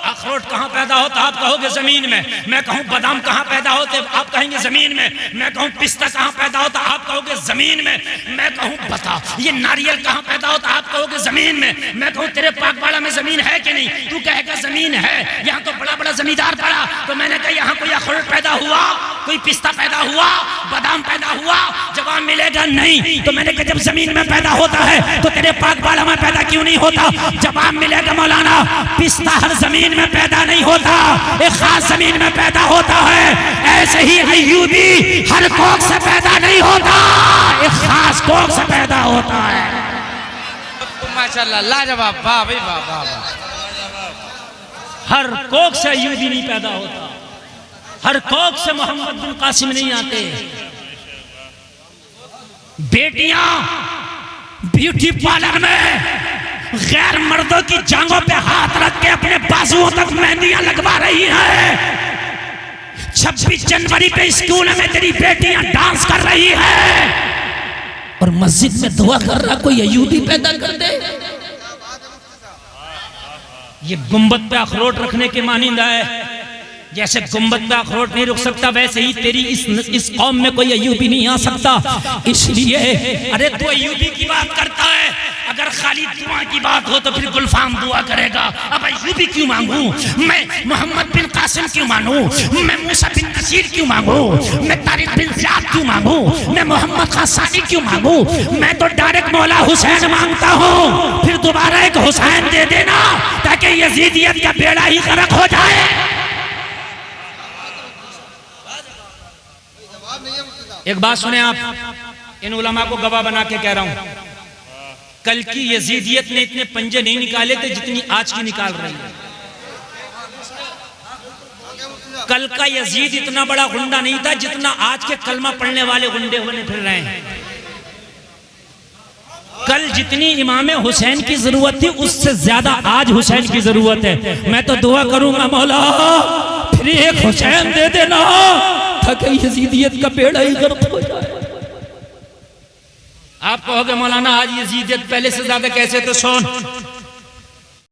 अखरोट कहाँ पैदा होता, आप कहोगे जमीन में। मैं कहूँ बादाम कहाँ पैदा होते, आप कहेंगे जमीन में। मैं कहूँ पिस्ता कहाँ पैदा होता, आप कहोगे जमीन में। मैं कहूँ बता ये नारियल कहाँ पैदा होता, आप कहोगे जमीन में। मैं कहूँ तेरे पाकवाड़ा में जमीन है कि नहीं, तू कहेगा जमीन है। यहाँ तो बड़ा बड़ा जमींदार पड़ा, तो मैंने कहा यहाँ कोई अखरोट पैदा हुआ, कोई पिस्ता पैदा हुआ, बादाम पैदा हुआ? जवाब मिलेगा नहीं। तो मैंने कहा जब जमीन में पैदा होता है तो तेरे पाकवाड़ा में पैदा क्यों नहीं होता? जवाब मिलेगा मौलाना पिस्ता हर जमीन में पैदा नहीं होता, एक खास जमीन में पैदा होता है। ऐसे ही अय्यूबी हर कोख से पैदा नहीं होता, एक खास कोख से पैदा होता है। माशाल्लाह, लाजवाब, वाह भाई वाह वाह वाह। हर कोख से अय्यूबी नहीं पैदा होता, हर कोख से मोहम्मद बिन कासिम नहीं आते। बेटियां ब्यूटी पार्लर में गैर मर्दों की जांघों पे हाथ रख के अपने बाजुओं तक मेहंदियां लगवा रही हैं। 26 जनवरी पे स्कूल में तेरी बेटियां डांस कर रही है और मस्जिद में दुआ कर रहा कोई अयूबी पैदा कर दे। ये गुंबद पे अखरोट रखने के मानिंदा है। जैसे गुंबद पे अखरोट नहीं रुक सकता वैसे ही तेरी इस कौम में कोई अयूबी नहीं आ सकता। इसलिए अरे तू अयूबी की बात करता है, अगर खाली दुआ की बात हो तो फिर गुलफाम दुआ करेगा। अब अयूबी क्यों मांगू मैं, मोहम्मद बिन कासिम क्यों मांगू मैं, मूसा बिन नसीर क्यों मांगू मैं, तारिक बिन ज़ियाद क्यों मांगू मैं, मोहम्मद खान सानी क्यों मांगू मैं, तो डायरेक्ट मौला हुसैन मांगता हूँ। फिर दोबारा एक हुसैन दे देना ताकि यजीदियत का बेड़ा ही गर्क हो जाए। एक बात सुने आप, इन उलमा को गवाह बना के कह रहा हूं, कल की यजीदियत ने इतने पंजे नहीं निकाले थे जितनी आज की निकाल रही है। कल का यजीद इतना बड़ा गुंडा नहीं था जितना आज के कलमा पढ़ने वाले गुंडे होने फिर रहे हैं। कल जितनी इमाम हुसैन की जरूरत थी उससे ज्यादा आज हुसैन की जरूरत है। मैं तो दुआ करूंगा मौला फिर एक हुसैन दे देना ताकि यजीदियत का बेड़ा ही गर्क हो जाए। आप कहोगे मौलाना आज यजीदियत पहले से ज्यादा कैसे, तो सुन